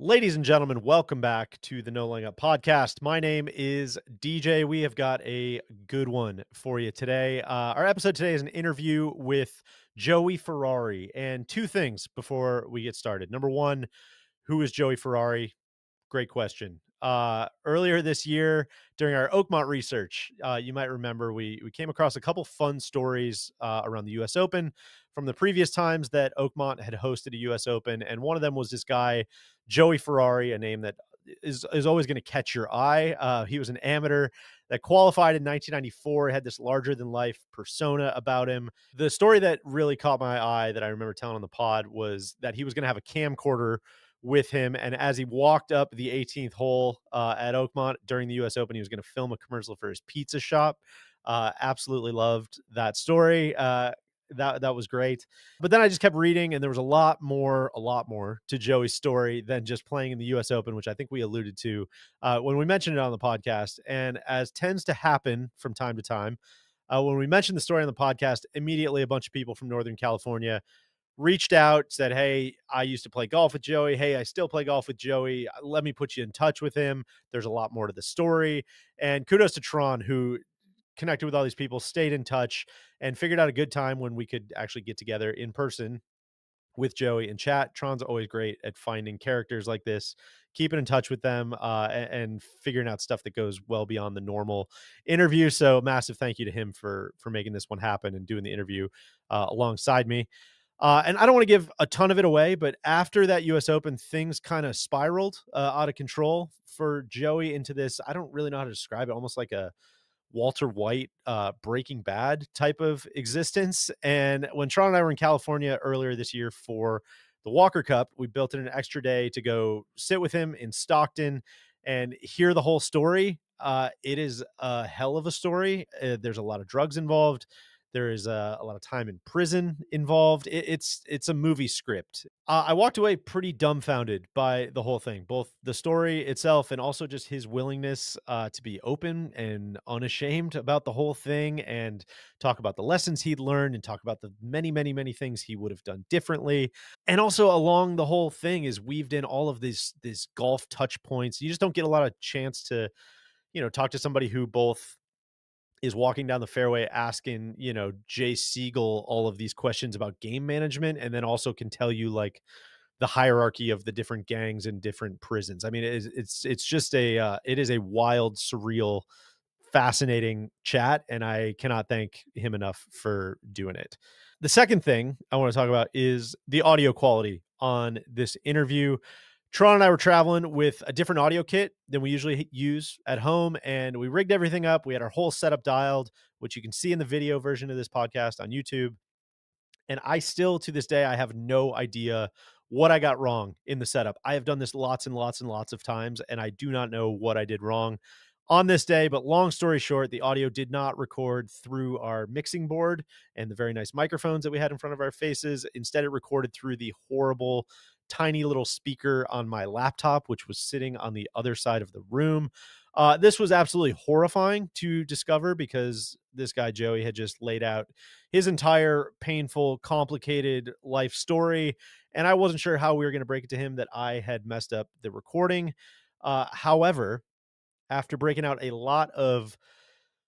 Ladies and gentlemen, welcome back to the No Laying Up podcast. My name is DJ. We have got a good one for you today. Our episode today is an interview with Joey Ferrari. And two things before we get started. Number one, who is Joey Ferrari? Great question. Earlier this year, during our Oakmont research, you might remember we came across a couple fun stories around the U.S. Open from the previous times that Oakmont had hosted a U.S. Open, and one of them was this guy, Joey Ferrari, a name that is always going to catch your eye. He was an amateur that qualified in 1994, had this larger than life persona about him. The story that really caught my eye that I remember telling on the pod was that he was going to have a camcorder with him. And as he walked up the 18th hole at Oakmont during the U.S. Open, he was going to film a commercial for his pizza shop. Absolutely loved that story. That was great. But then I just kept reading, and there was a lot more to Joey's story than just playing in the U.S. Open, which I think we alluded to when we mentioned it on the podcast. And as tends to happen from time to time, when we mentioned the story on the podcast, immediately a bunch of people from Northern California reached out, said, "Hey, I used to play golf with Joey. Hey, I still play golf with Joey. Let me put you in touch with him. There's a lot more to the story." And kudos to Tron, who connected with all these people, stayed in touch, and figured out a good time when we could actually get together in person with Joey and chat. Tron's always great at finding characters like this, keeping in touch with them, and figuring out stuff that goes well beyond the normal interview. So massive thank you to him for making this one happen and doing the interview alongside me. And I don't want to give a ton of it away, but after that US Open, things kind of spiraled out of control for Joey into this. I don't really know how to describe it, almost like a Walter White Breaking Bad type of existence. And when Tron and I were in California earlier this year for the Walker Cup, we built in an extra day to go sit with him in Stockton and hear the whole story. It is a hell of a story. There's a lot of drugs involved. There is a lot of time in prison involved. It's a movie script. I walked away pretty dumbfounded by the whole thing, both the story itself and also just his willingness to be open and unashamed about the whole thing and talk about the lessons he'd learned and talk about the many, many, many things he would have done differently. And also along the whole thing is weaved in all of these golf touch points. You just don't get a lot of chance to, talk to somebody who both is walking down the fairway asking, Jay Siegel all of these questions about game management, and then also can tell you like the hierarchy of the different gangs in different prisons. I mean, it's just it is a wild, surreal, fascinating chat, and I cannot thank him enough for doing it. The second thing I want to talk about is the audio quality on this interview. Tron and I were traveling with a different audio kit than we usually use at home, and we rigged everything up. We had our whole setup dialed, which you can see in the video version of this podcast on YouTube. And I still, to this day, I have no idea what I got wrong in the setup. I have done this lots and lots and lots of times, and I do not know what I did wrong on this day. But long story short, the audio did not record through our mixing board and the very nice microphones that we had in front of our faces. Instead, it recorded through the horrible tiny little speaker on my laptop, which was sitting on the other side of the room. This was absolutely horrifying to discover because this guy, Joey, had just laid out his entire painful, complicated life story. And I wasn't sure how we were going to break it to him that I had messed up the recording. However, after breaking out a lot of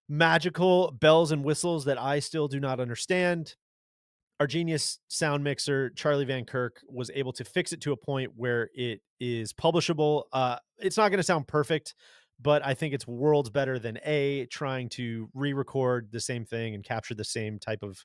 magical bells and whistles that I still do not understand, our genius sound mixer, Charlie Van Kirk, was able to fix it to a point where it is publishable. It's not going to sound perfect, but I think it's worlds better than trying to re-record the same thing and capture the same type of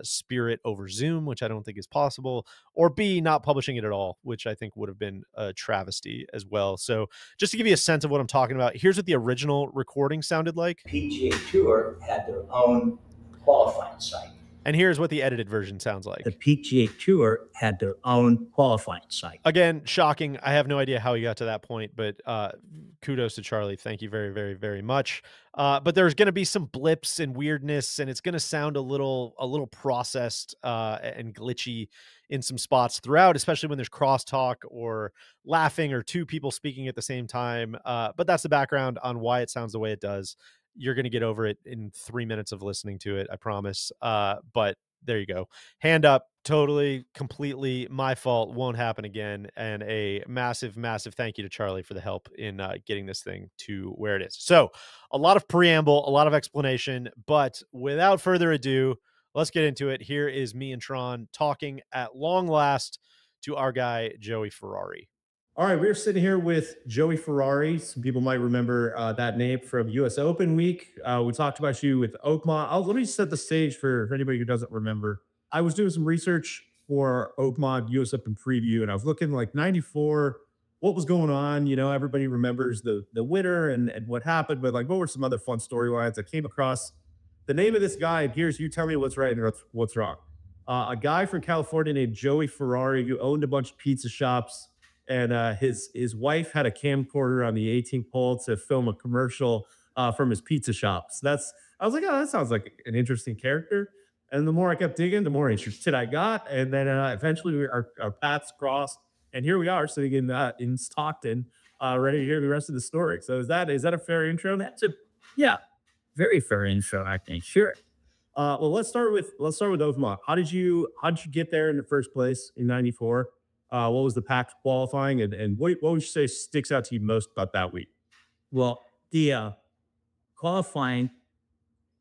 spirit over Zoom, which I don't think is possible, or B, not publishing it at all, which I think would have been a travesty as well. So just to give you a sense of what I'm talking about, here's what the original recording sounded like. PGA Tour had their own qualifying site. And here's what the edited version sounds like. The PGA Tour had their own qualifying site. Again, shocking. I have no idea how he got to that point, but kudos to Charlie. Thank you very, very, very much. But there's going to be some blips and weirdness, and it's going to sound a little processed and glitchy in some spots throughout, especially when there's crosstalk or laughing or two people speaking at the same time. But that's the background on why it sounds the way it does. You're going to get over it in 3 minutes of listening to it, I promise. But there you go. Hand up, totally, completely my fault, won't happen again, and a massive, massive thank you to Charlie for the help in, getting this thing to where it is. So, a lot of preamble, a lot of explanation, but without further ado, let's get into it. Here is me and Tron talking at long last to our guy, Joey Ferrari. All right, we're sitting here with Joey Ferrari. Some people might remember that name from U.S. Open week. We talked about you with Oakmont. Let me set the stage for anybody who doesn't remember. I was doing some research for Oakmont U.S. Open preview, and I was looking like '94. What was going on? You know, everybody remembers the winner and what happened, but like, what were some other fun storylines? I came across the name of this guy, and here's you tell me what's right and what's wrong. A guy from California named Joey Ferrari who owned a bunch of pizza shops, and his wife had a camcorder on the 18th hole to film a commercial from his pizza shop. So I was like, oh, that sounds like an interesting character. And the more I kept digging, the more interested I got. And then eventually our paths crossed, and here we are sitting in Stockton, ready to hear the rest of the story. So is that a fair intro? Yeah, very fair intro, I think. Sure. Well, let's start with Oakmont. How did you get there in the first place in '94? What was the pack qualifying, and what would you say sticks out to you most about that week? Well, the qualifying,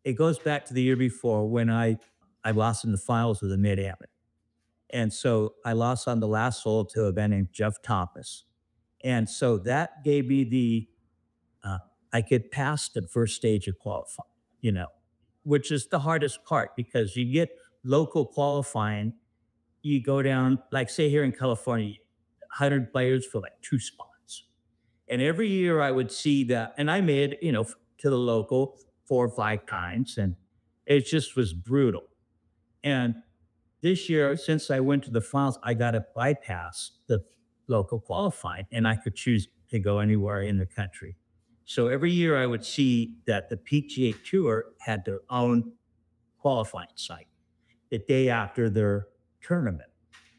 it goes back to the year before when I lost in the finals of the mid am. And so I lost on the last hole to a man named Jeff Thomas. And so that gave me I could pass the first stage of qualifying, you know, which is the hardest part because you get local qualifying, you go down, like say here in California, 100 players for like 2 spots. And every year I would see that, and I made, to the local 4 or 5 times, and it just was brutal. And this year, since I went to the finals, I got to bypass the local qualifying and I could choose to go anywhere in the country. So every year I would see that the PGA Tour had their own qualifying site the day after their tournament.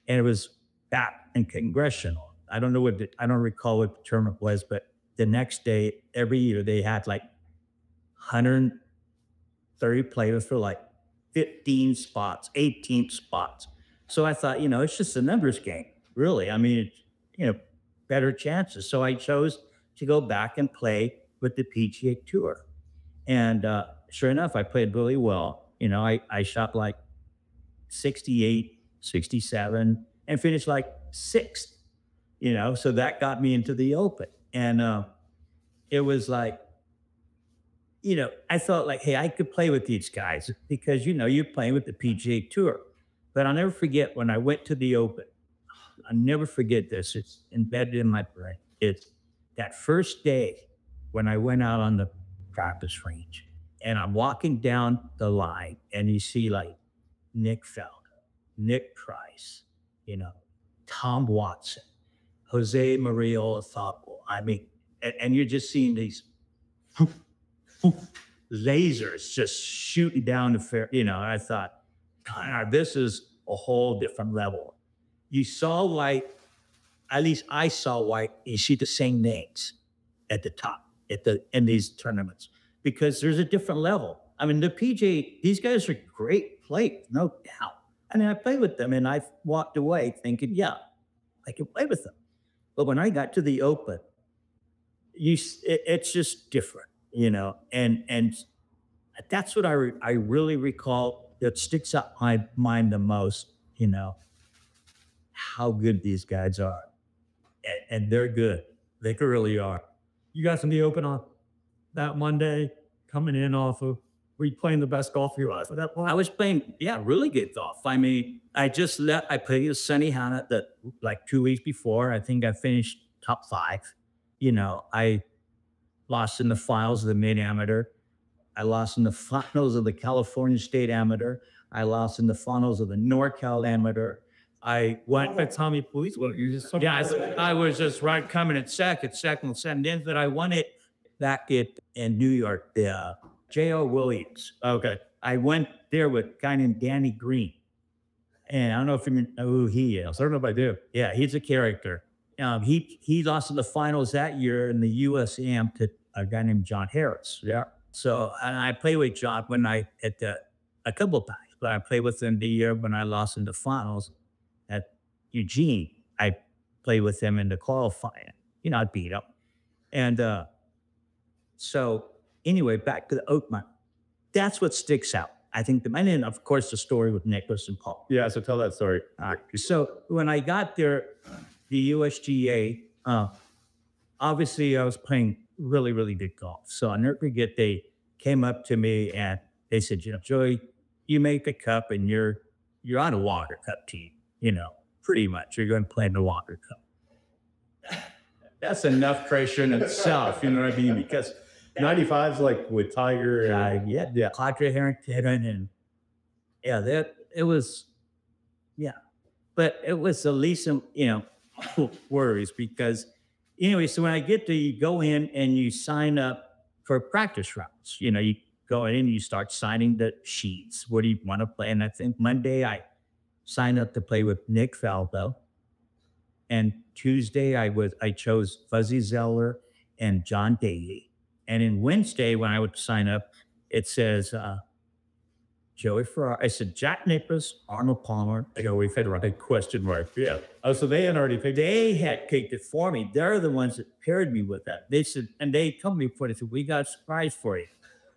And it was back in Congressional. I don't recall what the tournament was, but the next day, every year they had like 130 players for like 15 spots, 18 spots. So I thought, it's just a numbers game, really. I mean, better chances. So I chose to go back and play with the PGA Tour. And sure enough, I played really well. I shot like 68, 67, and finished like sixth, so that got me into the Open. And it was like, I felt like, hey, I could play with these guys because, you're playing with the PGA Tour. But I'll never forget when I went to the Open. I'll never forget this. It's embedded in my brain. It's that first day when I went out on the practice range and I'm walking down the line and you see like Nick Faldo, Nick Price, Tom Watson, Jose Maria Olazabal. I mean, and you're just seeing these lasers just shooting down the fair. I thought, God, this is a whole different level. You saw white, at least I saw white. You see the same names at the top in these tournaments because there's a different level. I mean, the PGA, these guys are great players, no doubt. I mean, I played with them and I walked away thinking, yeah, I can play with them. But when I got to the Open, it's just different, and that's what I really recall that sticks out my mind the most, how good these guys are. And they're good. They really are. You guys in the Open on that Monday, coming in off of, were you playing the best golf of your life at that point? I was playing, yeah, really good golf. I mean, I played with Sonny Hanna like 2 weeks before. I think I finished top 5. I lost in the finals of the mid amateur. I lost in the finals of the California State Amateur. I lost in the finals of the NorCal Amateur. I went by Tommy Police. Well, you just yeah, I was just right coming in second, and then that I won it back in New York, the J.O. Williams. Okay. I went there with a guy named Danny Green. And I don't know if you know who he is. I don't know if I do. Yeah, he's a character. He lost in the finals that year in the USAM to a guy named John Harris. Yeah. So and I played with John a couple of times. but I played with them the year when I lost in the finals at Eugene. I played with them in the qualifying. I beat them. And so anyway, back to the Oakmont. That's what sticks out. I think and then of course the story with Nicholas and Paul. Yeah, so tell that story. So when I got there, the USGA, obviously I was playing really, really good golf. So I'll never forget, they came up to me and they said, Joey, you make the cup and you're on a Walker Cup team, pretty much. You're going to play in the Walker Cup. That's enough pressure in itself, you know what I mean? Because 95 is like with Tiger and Claudia Harrington and it was, but it was the least, worries because anyway, so when I get to, you go in and you sign up for practice rounds, you go in and you start signing the sheets. What do you want to play? And I think Monday I signed up to play with Nick Faldo. And Tuesday I chose Fuzzy Zeller and John Daly. And in Wednesday, when I would sign up, it says Joey Ferrari. I said Jack Nicklaus, Arnold Palmer, Joey Ferrari, question mark. Yeah. Oh, so they had already picked. They had picked it for me. They're the ones that paired me with that. They said, and they told me before, they said, we got a surprise for you,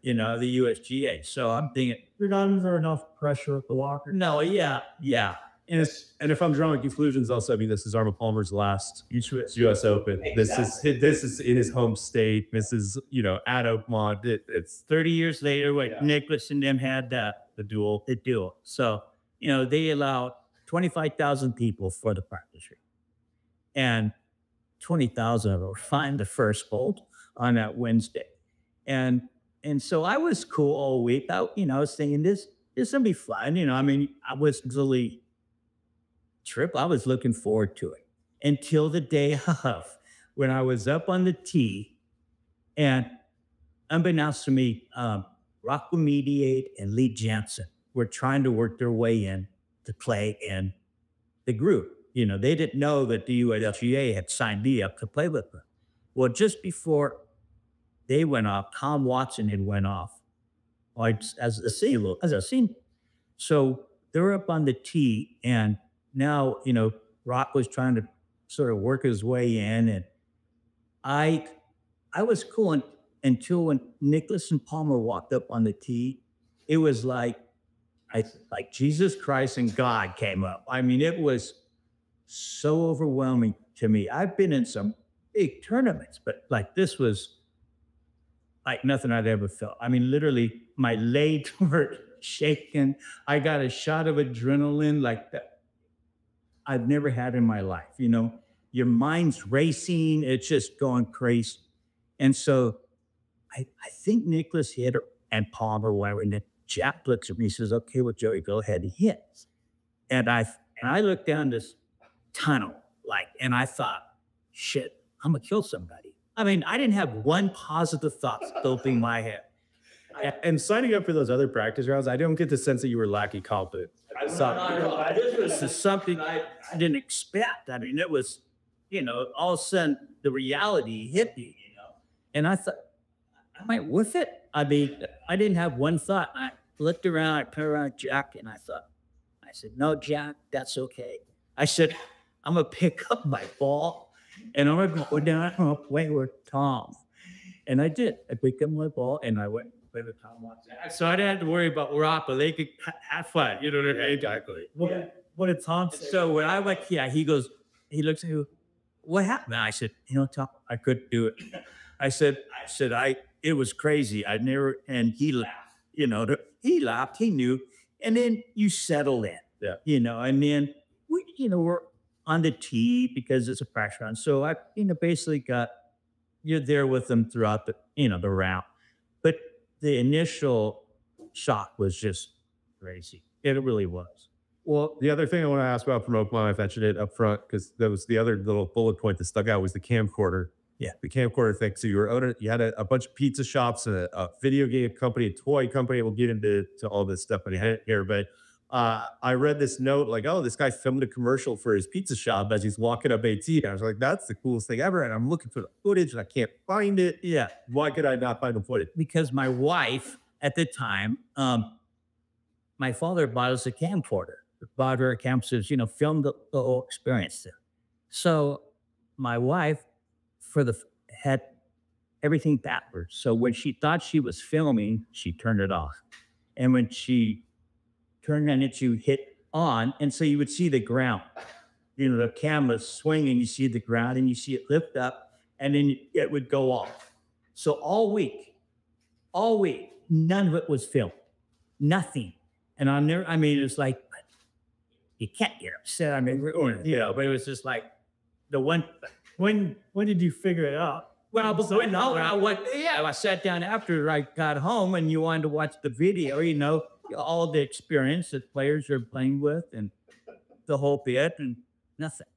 the USGA. So I'm thinking, you're not under enough pressure at the Walker. No, yeah. And if I'm drawing conclusions, also, this is Arnold Palmer's last U.S. Open. Exactly. This is in his home state. This is, at Oakmont. It's 30 years later. Nicholas and them had the duel. So, they allowed 25,000 people for the practice room, and 20,000 of them were flying the first hole on that Wednesday, and so I was cool all week. I was thinking this gonna be fun. I was really. I was looking forward to it until the day of when I was up on the tee, and unbeknownst to me, Rocco Mediate and Lee Jansen were trying to work their way in to play in the group. They didn't know that the USGA had signed me up to play with them. Well, just before they went off, Tom Watson had went off as a senior. So they're up on the tee, and now, Rock was trying to sort of work his way in, and I was cool until when Nicholas and Palmer walked up on the tee. It was like Jesus Christ and God came up. It was so overwhelming to me. I've been in some big tournaments, but this was like nothing I'd ever felt. Literally, my legs were shaking. I got a shot of adrenaline like that I've never had in my life. Your mind's racing. It's just going crazy. And so I think Nicholas hit her and Palmer went, and then Jack looks at me and says, okay, well, Joey, go ahead and hit. And I looked down this tunnel, and I thought, shit, I'm going to kill somebody. I didn't have one positive thought doping my head. And signing up for those other practice rounds, I don't get the sense that you were lacking confidence. This was something I didn't expect. It was, all of a sudden the reality hit me, and I thought, am I with it? I didn't have one thought. I looked around, I put around Jack, and I said, no, Jack, that's okay. I said, I'm going to pick up my ball, and I'm going to go down and I'm going to play with Tom. And I did. I picked up my ball, and I went play with Tom Watson. So I didn't have to worry about Rock, but they could have fun. You know what I mean? Exactly. What did Tom say? So when I went, he goes, he looks at me, what happened? And I said, Tom, I couldn't do it. I said, it was crazy. I never, and he laughed, he laughed, he knew. And then you settle in, and then we're on the tee because it's a practice round. So I, basically you're there with them throughout the, the round. But the initial shock was just crazy. It really was. Well, the other thing I want to ask about from Oakmont, I mentioned it up front because that was the other little bullet point that stuck out was the camcorder. Yeah, the camcorder thing. So you had a bunch of pizza shops, a video game company, a toy company. We'll get into all this stuff here, but I read this note this guy filmed a commercial for his pizza shop as he's walking up AT. I was like, that's the coolest thing ever. And I'm looking for the footage and I can't find it. Yeah. Why could I not find the footage? Because my wife at the time, my father bought us a camcorder, bought her a camcorder, filmed the whole experience there. So my wife, had everything backwards. So when she thought she was filming, she turned it off. And when she turned it, you hit on, and so you would see the ground. The camera's swinging, you see the ground, and you see it lift up, and then it would go off. So all week, none of it was filmed. Nothing. And it's like, you can't get upset. But it was just like the one. When did you figure it out? Well, I sat down after I got home, and you wanted to watch the video, all the experience that players are playing with and the whole bit, and nothing.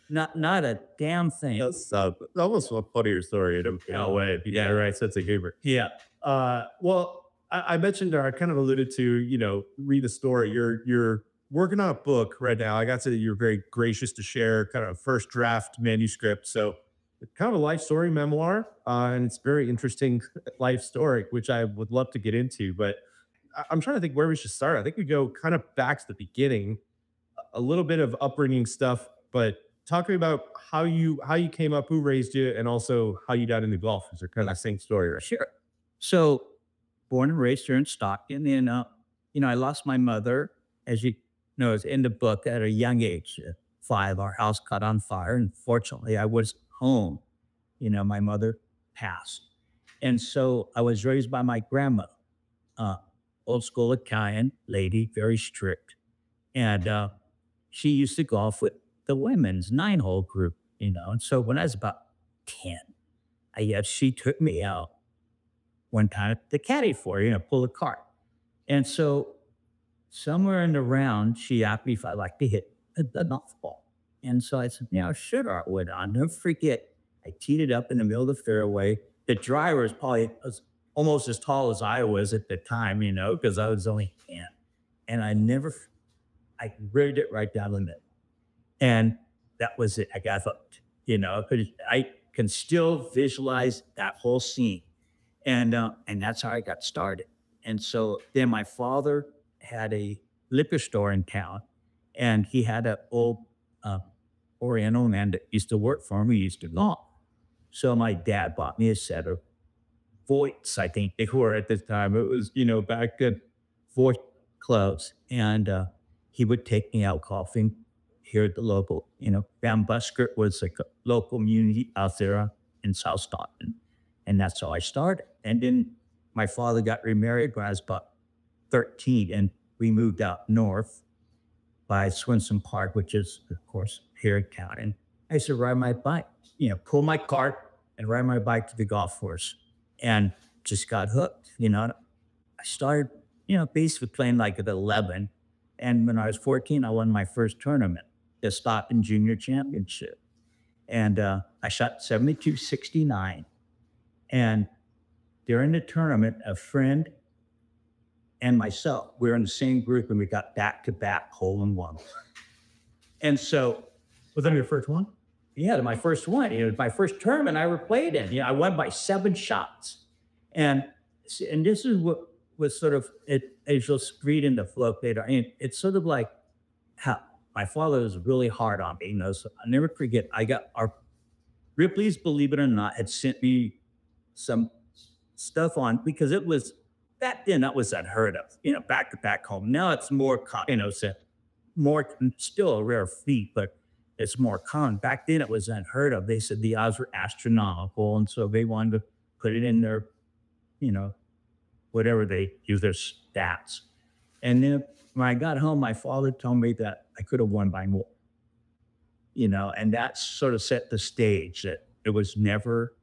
Not a damn thing. That's almost a funnier story in a way. If you got the right sense of humor. Yeah. Well, I mentioned, or I kind of alluded to, read the story. You're working on a book right now. I got to say that you're very gracious to share kind of a first draft manuscript. So it's kind of a life story memoir, and it's very interesting life story, which I would love to get into. But I'm trying to think where we should start. I think we go kind of back to the beginning, a little bit of upbringing stuff, but talk to me about how you came up, who raised you, and also how you got into golf. Is there kind of the same story, right? Sure. So born and raised here in Stockton, and I lost my mother, as you know, it's in the book, at a young age. 5, our house caught on fire, and fortunately, I was home. My mother passed, and so I was raised by my grandma, old school Italian lady, very strict, and she used to golf with the women's 9-hole group, And so when I was about 10, she took me out one time to caddy for her, pull a cart. And so somewhere in the round, she asked me if I like to hit a golf ball. And so I said, sure, I would. I'll never forget. I teed it up in the middle of the fairway. The driver was probably almost as tall as I was at the time, because I was only 10. And I rigged it right down the middle. And that was it. I got hooked, I can still visualize that whole scene. And that's how I got started. And so then my father had a liquor store in town, and he had an old Oriental man that used to work for him. He used to golf. So my dad bought me a set of Voights, I think they were at this time. It was, back then, Voight clubs. And he would take me out golfing here at the local, Van Busker was like a local community out there in South Stockton. And that's how I started. And then my father got remarried when I was about 13, and we moved out north by Swinson Park, which is, of course, here in town. And I used to ride my bike, pull my cart and ride my bike to the golf course, and just got hooked. I started, basically playing like at 11. And when I was 14, I won my first tournament, the Stockton Junior Championship. And I shot 72-69. And during the tournament, a friend and myself, we were in the same group, and we got back-to-back hole-in-ones. And so... Was that your first one? Yeah, my first one. It was my first tournament I ever played in. I won by 7 shots. And this is what was sort of, as you'll read in the flow later, it's sort of like how my father was really hard on me. So I'll never forget, our Ripley's, believe it or not, had sent me some stuff on, because it was, back then, that was unheard of, back-to-back home. Now it's more, still a rare feat, but it's more common. Back then, it was unheard of. They said the odds were astronomical, and so they wanted to put it in their, whatever they use, their stats. And then when I got home, my father told me that I could have won by more, and that sort of set the stage that it was never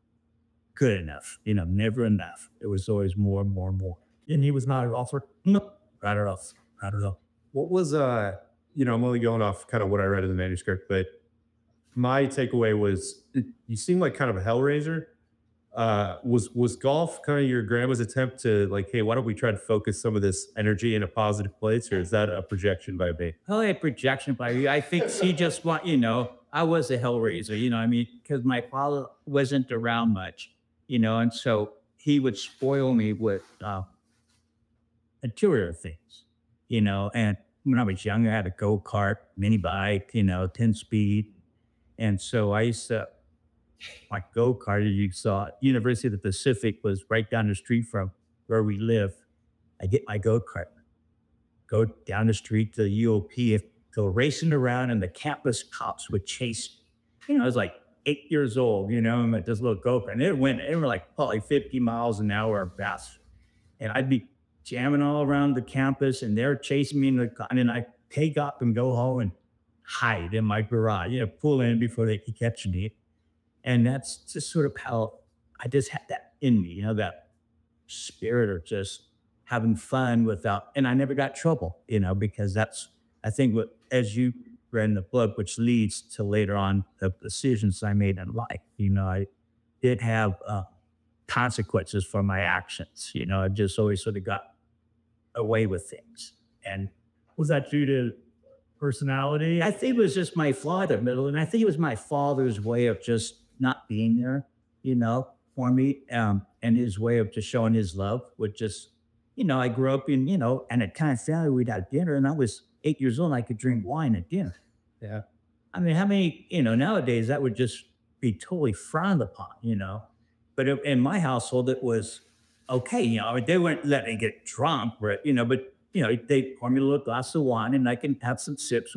good enough, never enough. It was always more and more and more. And he was not an author? No, not at all. What was, I'm only going off kind of what I read in the manuscript, but my takeaway was you seem like kind of a hellraiser. Was golf kind of your grandma's attempt to like, hey, why don't we try to focus some of this energy in a positive place, or is that a projection by me? Probably a projection by you. I think she just I was a hellraiser, because my father wasn't around much, and so he would spoil me with material things. And when I was younger, I had a go-kart, mini bike, 10 speed. And so I used to, my go-kart, you saw University of the Pacific was right down the street from where we live. I get my go-kart, go down the street to the UOP, go racing around, and the campus cops would chase me. I was like 8 years old, and at this little go-kart. And it were like probably 50 miles an hour or fast. And I'd be jamming all around the campus, and they're chasing me in the car. And then I take up and go home and hide in my garage, pull in before they could catch me. And that's just sort of how I just had that in me, that spirit of just having fun without, and I never got trouble, because that's, I think, what, as you read in the book, which leads to later on the decisions I made in life. I did have consequences for my actions. I just always sort of got away with things. And Was that due to personality? I think it was just my father, middle, and I think it was my father's way of just not being there, for me, and his way of just showing his love would just, I grew up in, and at kind of family we'd have dinner, and I was 8 years old, and I could drink wine at dinner. Yeah. I mean, how many, nowadays that would just be totally frowned upon, but in my household, it was okay. They wouldn't let me get drunk, but they pour me a little glass of wine and I can have some sips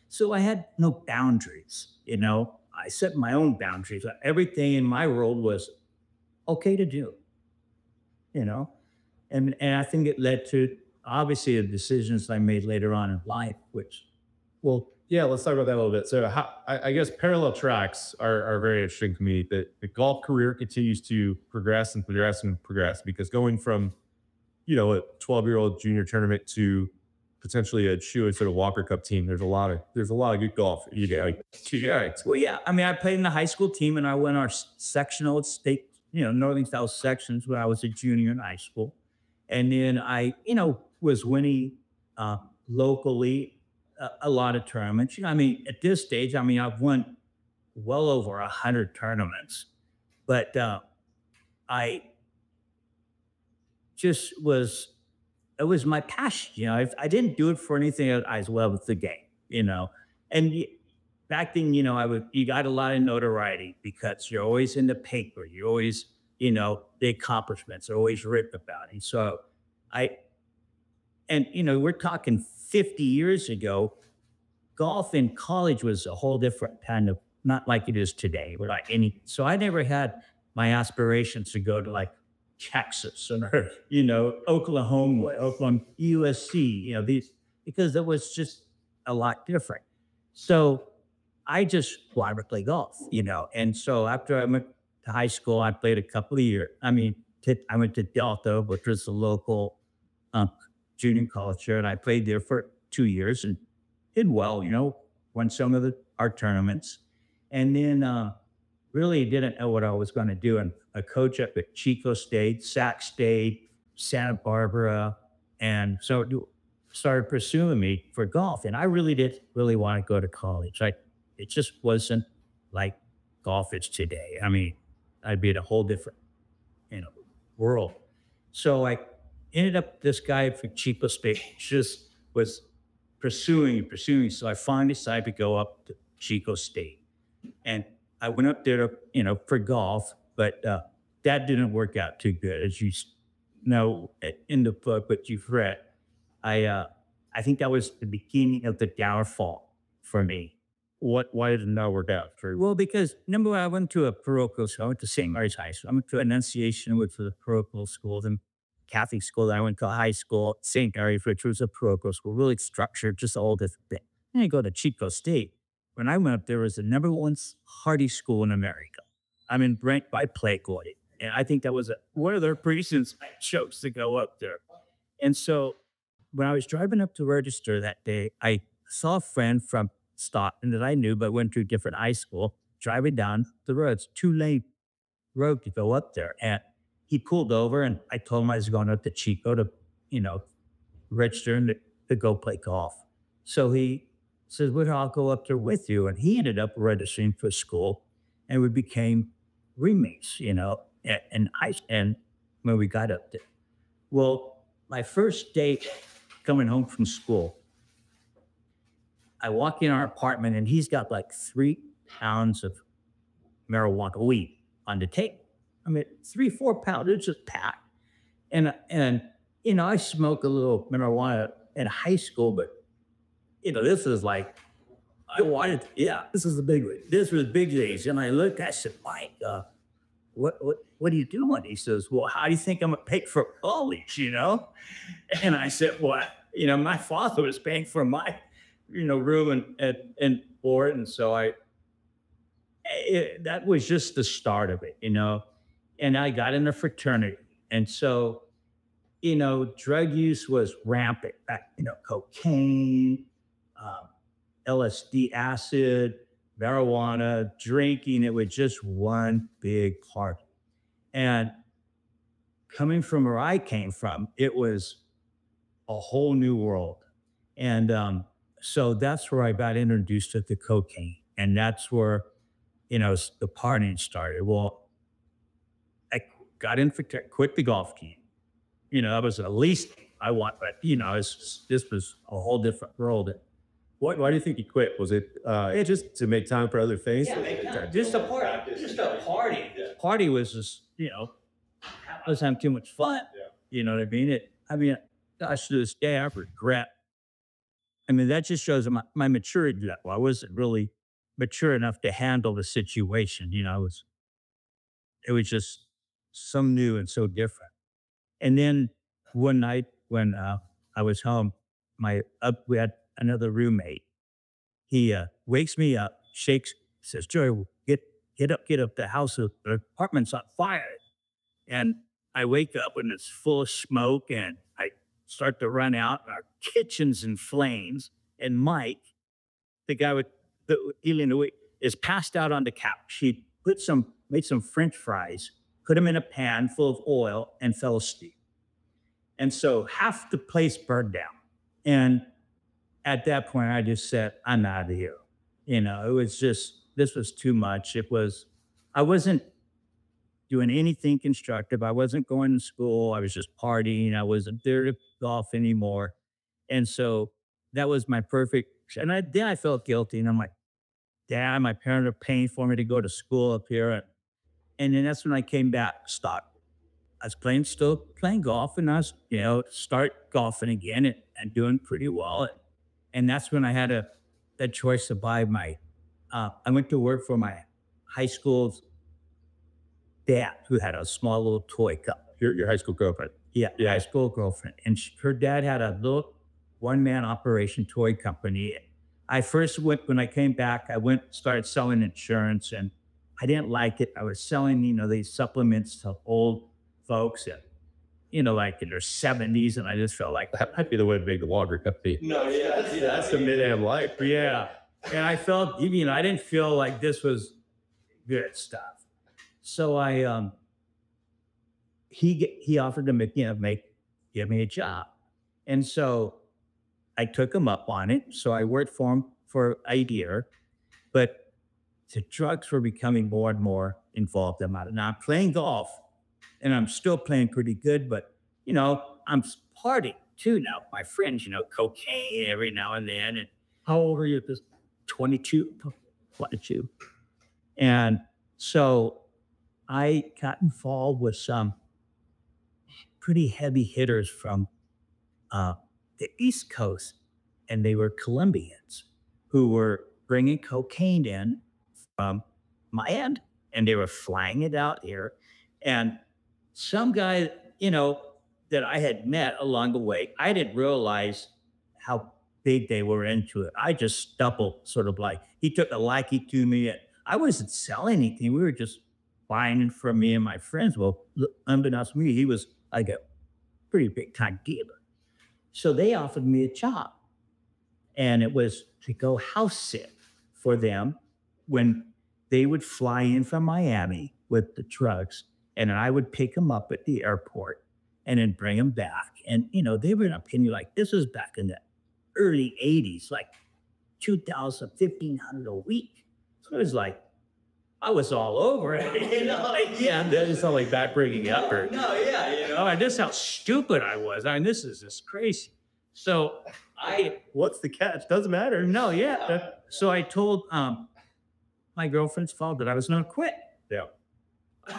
so I had no boundaries, I set my own boundaries. Everything in my world was okay to do, and I think it led to obviously the decisions I made later on in life, which, Well, yeah, let's talk about that a little bit. So, I guess parallel tracks are very interesting to me. That the golf career continues to progress and progress and progress because going from, a 12-year-old junior tournament to potentially a shoe sort of Walker Cup team, there's a lot of good golf. well, yeah. I mean, I played in the high school team and I won our sectional at state, Northern South sections when I was a junior in high school. And then I, was winning locally a lot of tournaments. I mean, at this stage, I've won well over 100 tournaments, but I just was, it was my passion. I didn't do it for anything. I was loved the game, and back then, you got a lot of notoriety because you're always in the paper. You're always, the accomplishments are always written about. And so we're talking 50 years ago, golf in college was a whole different kind of, not like it is today. So I never had my aspirations to go to like Texas or, Oklahoma, USC, because it was just a lot different. So I just wanted to play golf, and so after I went to high school, I played a couple of years. I went to Delta, which was the local junior college here, and I played there for 2 years and did well, won some of our tournaments. And then really didn't know what I was going to do. And a coach up at Chico State, Sac State, Santa Barbara, and so started pursuing me for golf. And I really didn't really want to go to college. It just wasn't like golf is today. I'd be in a whole different, world. So I ended up, this guy from Chico State just was pursuing. So I finally decided to go up to Chico State. And I went up there to, for golf, but that didn't work out too good. As you know, in the book, but you've read, I think that was the beginning of the downfall for me. Why did it not work out for you? Well, because number one, I went to a parochial school. I went to St. Mary's High School. I went to Annunciation, which was a parochial school. Then Catholic school. Then I went to high school, St. Mary's, which was a parochial school, really structured, just all different thing. Then I go to Chico State. When I went up there, was the number one Hardy school in America. Ranked by Playboy. And I think that was one of the reasons I chose to go up there. And so when I was driving up to register that day, I saw a friend from Stockton that I knew, but went to a different high school, driving down the road. It's 2-lane road to go up there. And he pulled over and I told him I was going up to Chico to, register and to go play golf. So he says, well, I'll go up there with you. And he ended up registering for school and we became roommates, and when we got up there. Well, my first date coming home from school. I walk in our apartment and he's got like 3 pounds of marijuana weed on the table. I mean, 3, 4 pounds, it's just packed. And I smoke a little marijuana in high school, but this is like, this is the big one. This was big days. And I looked, I said, Mike, what are you doing? He says, well, how do you think I'm gonna pay for college, And I said, well, my father was paying for my, room and board. And so that was just the start of it, and I got in a fraternity. And so, drug use was rampant back, cocaine, LSD, acid, marijuana, drinking. It was just one big party. And coming from where I came from, it was a whole new world. And so that's where I got introduced to the cocaine. And that's where, the partying started. Well, I got in for quit the golf team. That was the least I want, but this was a whole different world. Why do you think you quit? Was it just to make time for other things? Yeah, just a party. Just a party. The party was just, I was having too much fun. Yeah. You know what I mean? Gosh, to this day, I regret. I mean, that just shows my maturity level. I wasn't really mature enough to handle the situation. It was just so new and so different. And then one night when I was home, we had another roommate. He wakes me up, shakes, says, Joey, get up, the apartment's on fire. And I wake up and it's full of smoke and I start to run out. Our kitchen's in flames. And Mike, the guy with the helium, is passed out on the couch. He made some French fries, put them in a pan full of oil, and fell asleep. And so half the place burned down. And at that point, I just said, I'm out of here. It was just, this was too much. I wasn't doing anything constructive. I wasn't going to school. I was just partying. I wasn't there to golf anymore. And so that was my perfect, and then I felt guilty. And I'm like, Dad, my parents are paying for me to go to school up here. And then that's when I came back, stopped. I was still playing golf, and I was, start golfing again and doing pretty well. And that's when I had that choice to buy I went to work for my high school's dad, who had a small little toy company. Your high school girlfriend. Yeah, high school girlfriend. And her dad had a little one-man operation toy company. When I came back, started selling insurance, and I didn't like it. I was selling, these supplements to old folks, and, like in their 70s, and I just felt like that might be the way to make the longer company. No, yeah, that's the mid-am life. Yeah. And I felt, I didn't feel like this was good stuff. So he offered to give me a job. And so I took him up on it. So I worked for him for a year, but the drugs were becoming more and more involved. Now I'm playing golf, and I'm still playing pretty good, but, I'm partying too now. My friends, cocaine every now and then. And how old are you at this? 22. And so I got involved with some pretty heavy hitters from the East Coast, and they were Colombians who were bringing cocaine in from my end, and they were flying it out here. And some guy, that I had met along the way, I didn't realize how big they were into it. I just stumbled, sort of like, he took a liking to me, and I wasn't selling anything. We were just buying it from me and my friends. Well, unbeknownst to me, he was like a pretty big time dealer. So they offered me a job, and it was to go house sit for them when they would fly in from Miami with the trucks, and I would pick them up at the airport and then bring them back. And, they were not paying me, like, this was back in the early 80s, like 2,000, 1,500 a week. So it was like, I was all over it, Yeah, it's not like that bringing up or. No, yeah, and this is how stupid I was. This is just crazy. So What's the catch? Doesn't matter. no, yeah. So I told my girlfriend's father that I was going to quit. Yeah.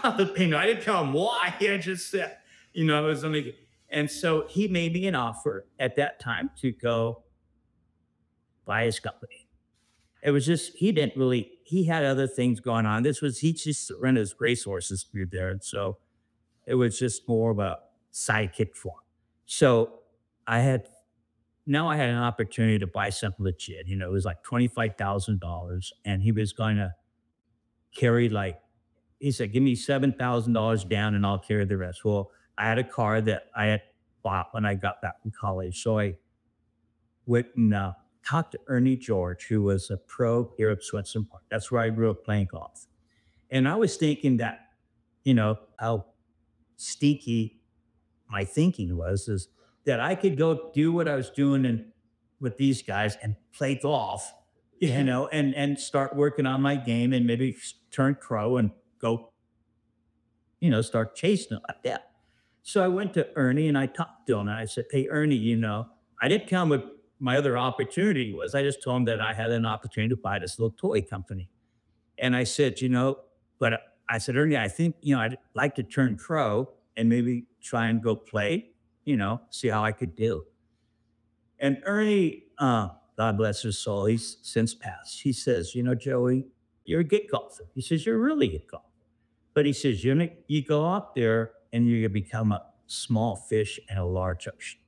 I didn't tell him why. I just said, I was only, and so he made me an offer at that time to go buy his company. It was just, he had other things going on. He just ran his racehorses through there. And so it was just more of a sidekick for him. So I had, now I had an opportunity to buy something legit. It was like $25,000 and he was going to carry he said, give me $7,000 down and I'll carry the rest. Well, I had a car that I had bought when I got back from college. So I went and talked to Ernie George, who was a pro here at Swenson Park. That's where I grew up playing golf. And I was thinking that, how stinky my thinking is that I could go do what I was doing with these guys and play golf, and start working on my game and maybe turn pro and go, start chasing it like that. So I went to Ernie and I talked to him and I said, hey, Ernie, I didn't tell him what my other opportunity was. I just told him that I had an opportunity to buy this little toy company. And I said, but I said, Ernie, I think, I'd like to turn pro and maybe try and go play, see how I could do. And Ernie, God bless his soul, he's since passed. He says, Joey, you're a good golfer. He says, you're really a good golfer. But he says, you go out there and you become a small fish in a large ocean.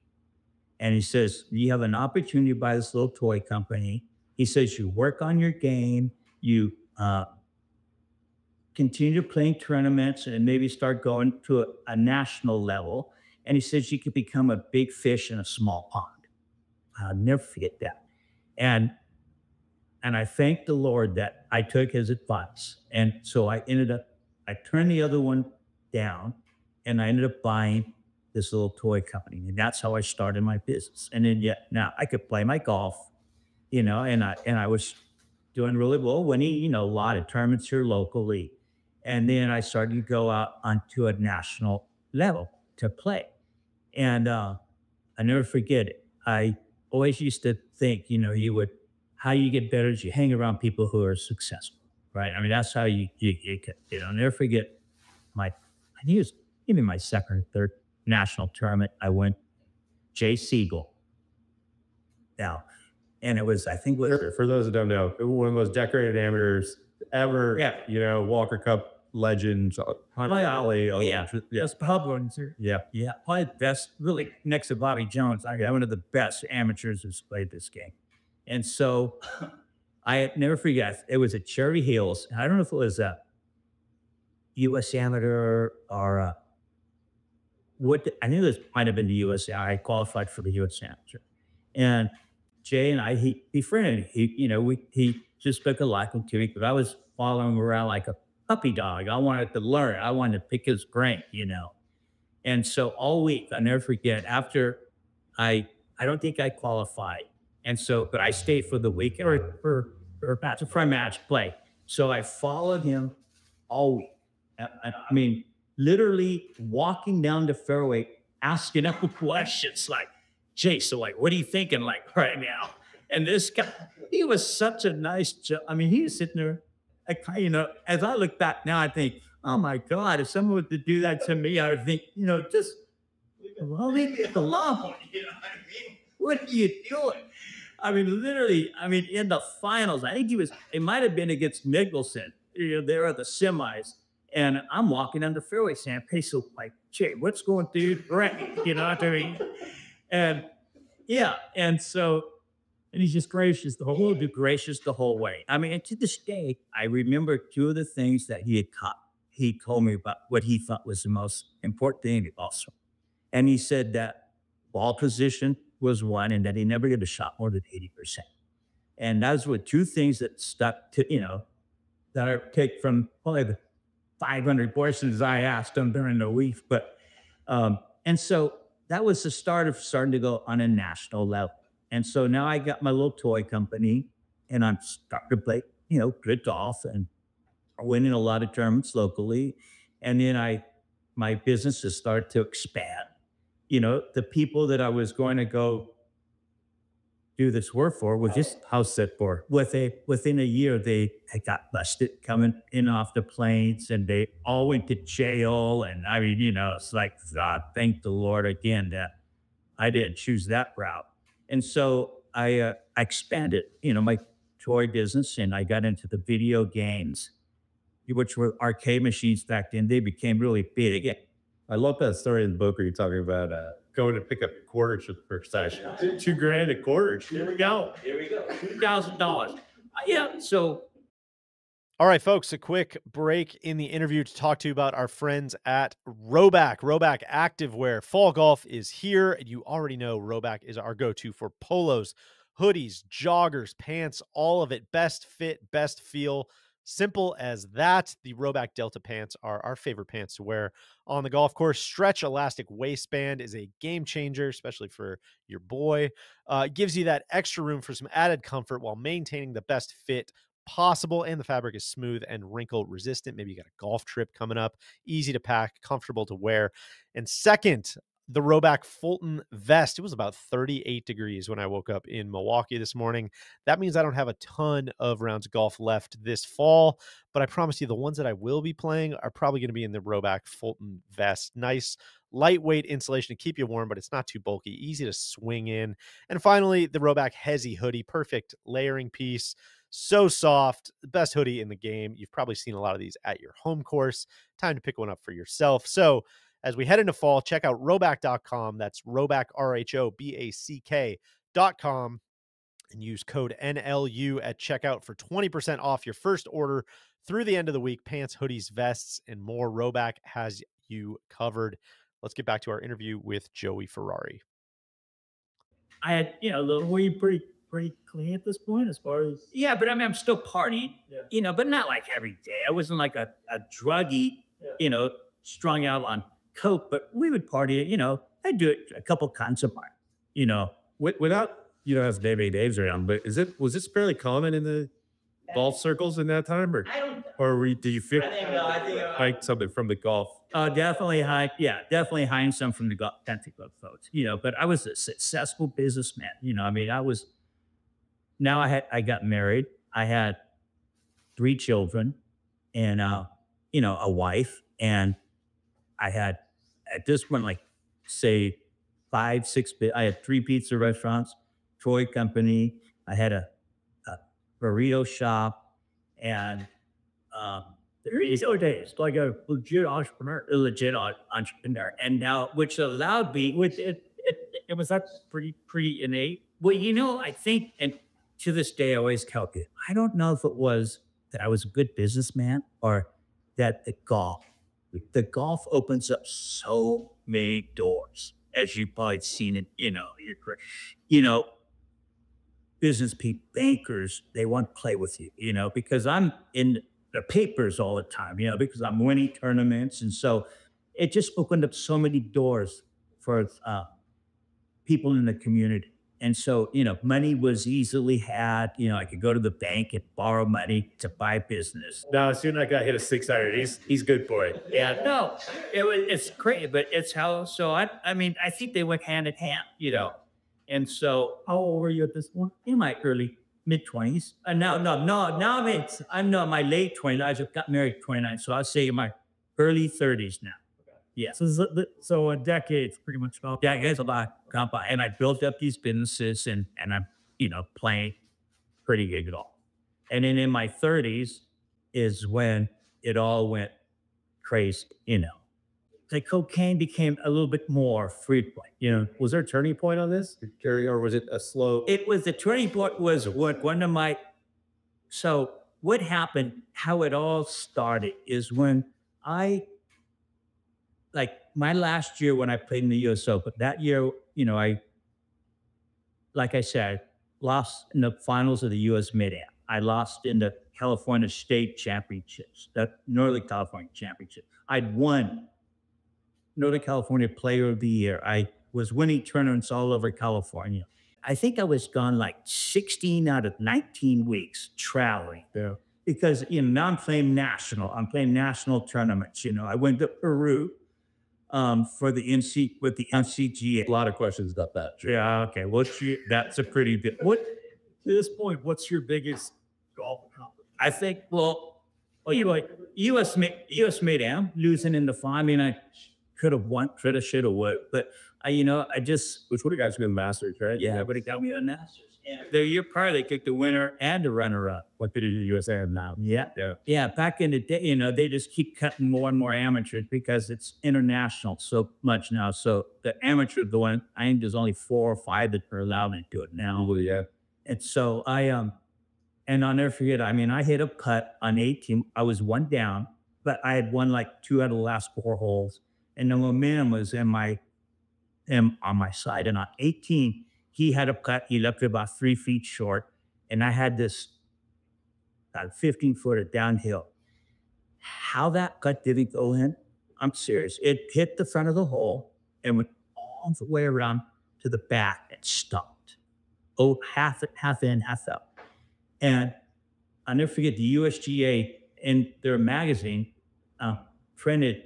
And he says, you have an opportunity to buy this little toy company. He says, you work on your game, you continue playing tournaments and maybe start going to a national level. And he says, you could become a big fish in a small pond. I'll never forget that. And I thank the Lord that I took his advice. And so I turned the other one down and I ended up buying this little toy company. And that's how I started my business. And then now I could play my golf, and I was doing really well, winning, a lot of tournaments here locally. And then I started to go out onto a national level to play. And I never forget it. I always used to think, how you get better is you hang around people who are successful, right? I mean, that's how you get, I'll never forget I think it was maybe my second or third national tournament. I went Jay Siegel. Now, and it was, I think, For those that don't know, one of the most decorated amateurs ever. Yeah. Walker Cup legends. Ali. Oh yeah, That's Pablo. Yeah. yeah, probably the best. Really, next to Bobby Jones, I got one of the best amateurs who's played this game. And so, I never forget. It was at Cherry Hills. I don't know if it was a U.S. Amateur or I knew this might have been the U.S. I qualified for the U.S. Amateur, and Jay and I, he befriended. He just took a liking to me because I was following him around like a puppy dog. I wanted to learn. I wanted to pick his brain, And so all week, I never forget. After I don't think I qualified, and so but I stayed for the week or match play. So I followed him all week. I mean, literally walking down the fairway, asking him questions like, Jay, so what are you thinking right now? And this guy, he was such a nice job. I mean, he was sitting there, as I look back now, I think, oh my God, if someone were to do that to me, I would think, just, well, leave me alone. You know what I mean? What are you doing? I mean, literally, in the finals, I think it might have been against Mickelson. There are the semis. And I'm walking down the fairway saying, hey, so Jay, what's going through your brain? You know what I mean? And yeah, and he's just gracious the whole way. I mean, and to this day, I remember two of the things that he had caught. He told me about what he thought was the most important thing also. And he said that ball position was one, and that he never get a shot more than 80%. And those were two things that stuck to, that I take from probably the 500 questions I asked him during the week. But, and so that was the start of starting to go on a national level. And so now I got my little toy company and I'm starting to play, good golf and winning a lot of tournaments locally. And then my business has started to expand. The people that I was going to go do this work for was just How's set for? within a year they had got busted coming in off the planes, and they all went to jail. And I mean, it's like, God, thank the Lord again that I didn't choose that route. And so I expanded, my toy business, and I got into the video games, which were arcade machines back then. They became really big. I love that story in the book where you're talking about going to pick up quarters for the first time. $2,000 a quarter. Here we go. $2,000. Yeah. So All right, folks, a quick break in the interview to talk to you about our friends at Rhoback. Rhoback Activewear. Fall golf is here, and you already know Rhoback is our go-to for polos, hoodies, joggers, pants, all of it. Best fit, best feel. Simple as that. The Rhoback Delta pants are our favorite pants to wear on the golf course. Stretch elastic waistband is a game changer, especially for your boy. Gives you that extra room for some added comfort while maintaining the best fit possible, and the fabric is smooth and wrinkle resistant. Maybe you got a golf trip coming up, easy to pack, comfortable to wear. And second, the Rhoback Fulton vest. It was about 38 degrees when I woke up in Milwaukee this morning. That means I don't have a ton of rounds of golf left this fall, but I promise you the ones that I will be playing are probably going to be in the Rhoback Fulton vest. Nice lightweight insulation to keep you warm, but it's not too bulky, easy to swing in. And finally, the Rhoback Hezi hoodie, perfect layering piece. So soft, the best hoodie in the game. You've probably seen a lot of these at your home course. Time to pick one up for yourself. So as we head into fall, check out Rhoback.com. That's Rhoback, RHOBACK.com, and use code NLU at checkout for 20% off your first order through the end of the week. Pants, hoodies, vests, and more. Rhoback has you covered. Let's get back to our interview with Joey Ferrari. I had, were you pretty clean at this point as far as? Yeah, but I mean, I'm still partying, but not like every day. I wasn't like a druggie, strung out on coke, but we would party, I'd do it a couple kinds of month, Without, as Dave's around, but was this fairly common in the golf circles in that time? Do you feel like something from the golf? Definitely definitely hiding some from the country club folks, but I was a successful businessman, I got married. I had 3 children and, a wife, and I had at this point, like say 5, 6, I had 3 pizza restaurants, toy company. I had a burrito shop, and these days, like a legit entrepreneur, and now which allowed me with it. It was that pretty innate. Well, I think, and to this day, I always calculate. I don't know if it was that I was a good businessman or that the golf opens up so many doors, as you've probably seen it. Business people, bankers, they want to play with you, because I'm in the papers all the time, because I'm winning tournaments. And so it just opened up so many doors for people in the community. And so, money was easily had. I could go to the bank and borrow money to buy business. No, as soon as I got hit a 600, he's good for it. Yeah, no, it's crazy, but it's how. So I mean, I think they went hand in hand, And so, how old were you at this point? In my early mid-20s. No, I'm not my late 20s. I just got married at 29, so I'll say in my early 30s now. Yeah. So a decade's pretty much gone. Decades about gone by, and I built up these businesses, and I'm playing pretty good golf. And then in my 30s is when it all went crazy. Like cocaine became a little bit more frequent. Was there a turning point on this, Gary, or was it a slow? It was the turning point. Was what one of my. So what happened? How it all started is when my last year when I played in the U.S. Open. That year, like I said, lost in the finals of the U.S. Mid-Am. I lost in the California State Championships, the Northern California Championship. I'd won Northern California Player of the Year. I was winning tournaments all over California. I think I was gone like 16 out of 19 weeks traveling. Yeah. Because now I'm playing national. I'm playing national tournaments. I went to Peru. for the NC with the NCGA. A lot of questions about that. Yeah, okay. That's a pretty big. What to this point? What's your biggest golf accomplishment? I think. Well, you like US made am losing in the final. I mean, I could have won, could have, should have, what, but I just Which would have got you in Masters, right? yeah, but it got me a Masters. And the year prior, they kicked the winner and the runner-up. What they do to the USA now. Yeah. Yeah. Back in the day, they just keep cutting more and more amateurs because it's international so much now. So the amateur, the one, I think there's only 4 or 5 that are allowed to do it now. Well, yeah. And so and I'll never forget, I mean, I hit a putt on 18. I was 1 down, but I had won like 2 out of the last 4 holes. And the momentum was on my side. And on 18, he had a putt. He left it about 3 feet short. And I had this about 15-footer downhill. How that putt didn't go in, I'm serious. It hit the front of the hole and went all the way around to the back and stopped. Oh, half in, half out. And I'll never forget the USGA in their magazine printed,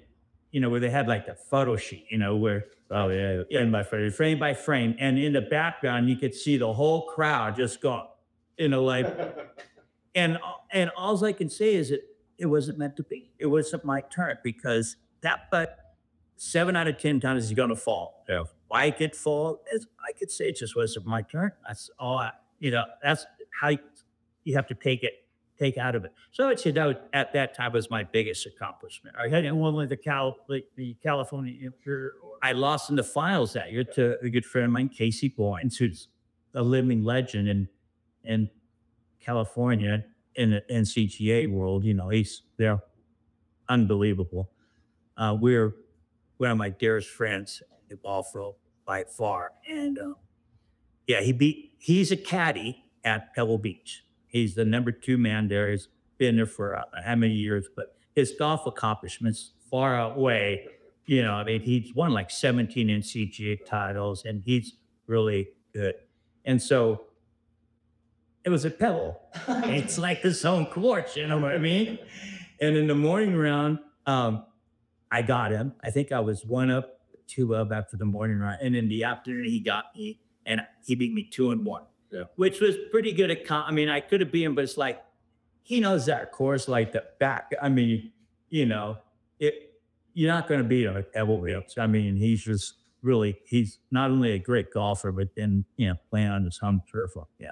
where they had like a photo sheet, where frame by frame. And in the background, you could see the whole crowd just go, like, and all I can say is it wasn't meant to be. It wasn't my turn because that putt 7 out of 10 times is going to fall. Yeah. Why it could fall? I could say it just wasn't my turn. That's all. That's how you have to take out of it. So I'd say that at that time was my biggest accomplishment. I hadn't won like the California. I lost in the finals that year to a good friend of mine, Casey Boynes, who's a living legend in California in the NCGA world. They're unbelievable. We're one of my dearest friends in the golf world by far. And he's a caddy at Pebble Beach. He's the number 2 man there. He's been there for how many years, but his golf accomplishments far outweigh, he's won like 17 NCGA titles and he's really good. And so it was a Pebble. It's like his own course, you know what I mean? And in the morning round, I got him. I think I was 1 up, 2 up after the morning round. And in the afternoon, he got me and he beat me 2-1. Yeah. Which was pretty good. I could have beat him, but it's like, he knows that course like the back. You're not going to beat him at Pebble Beach. He's just he's not only a great golfer, but then, playing on his home turf. Yeah.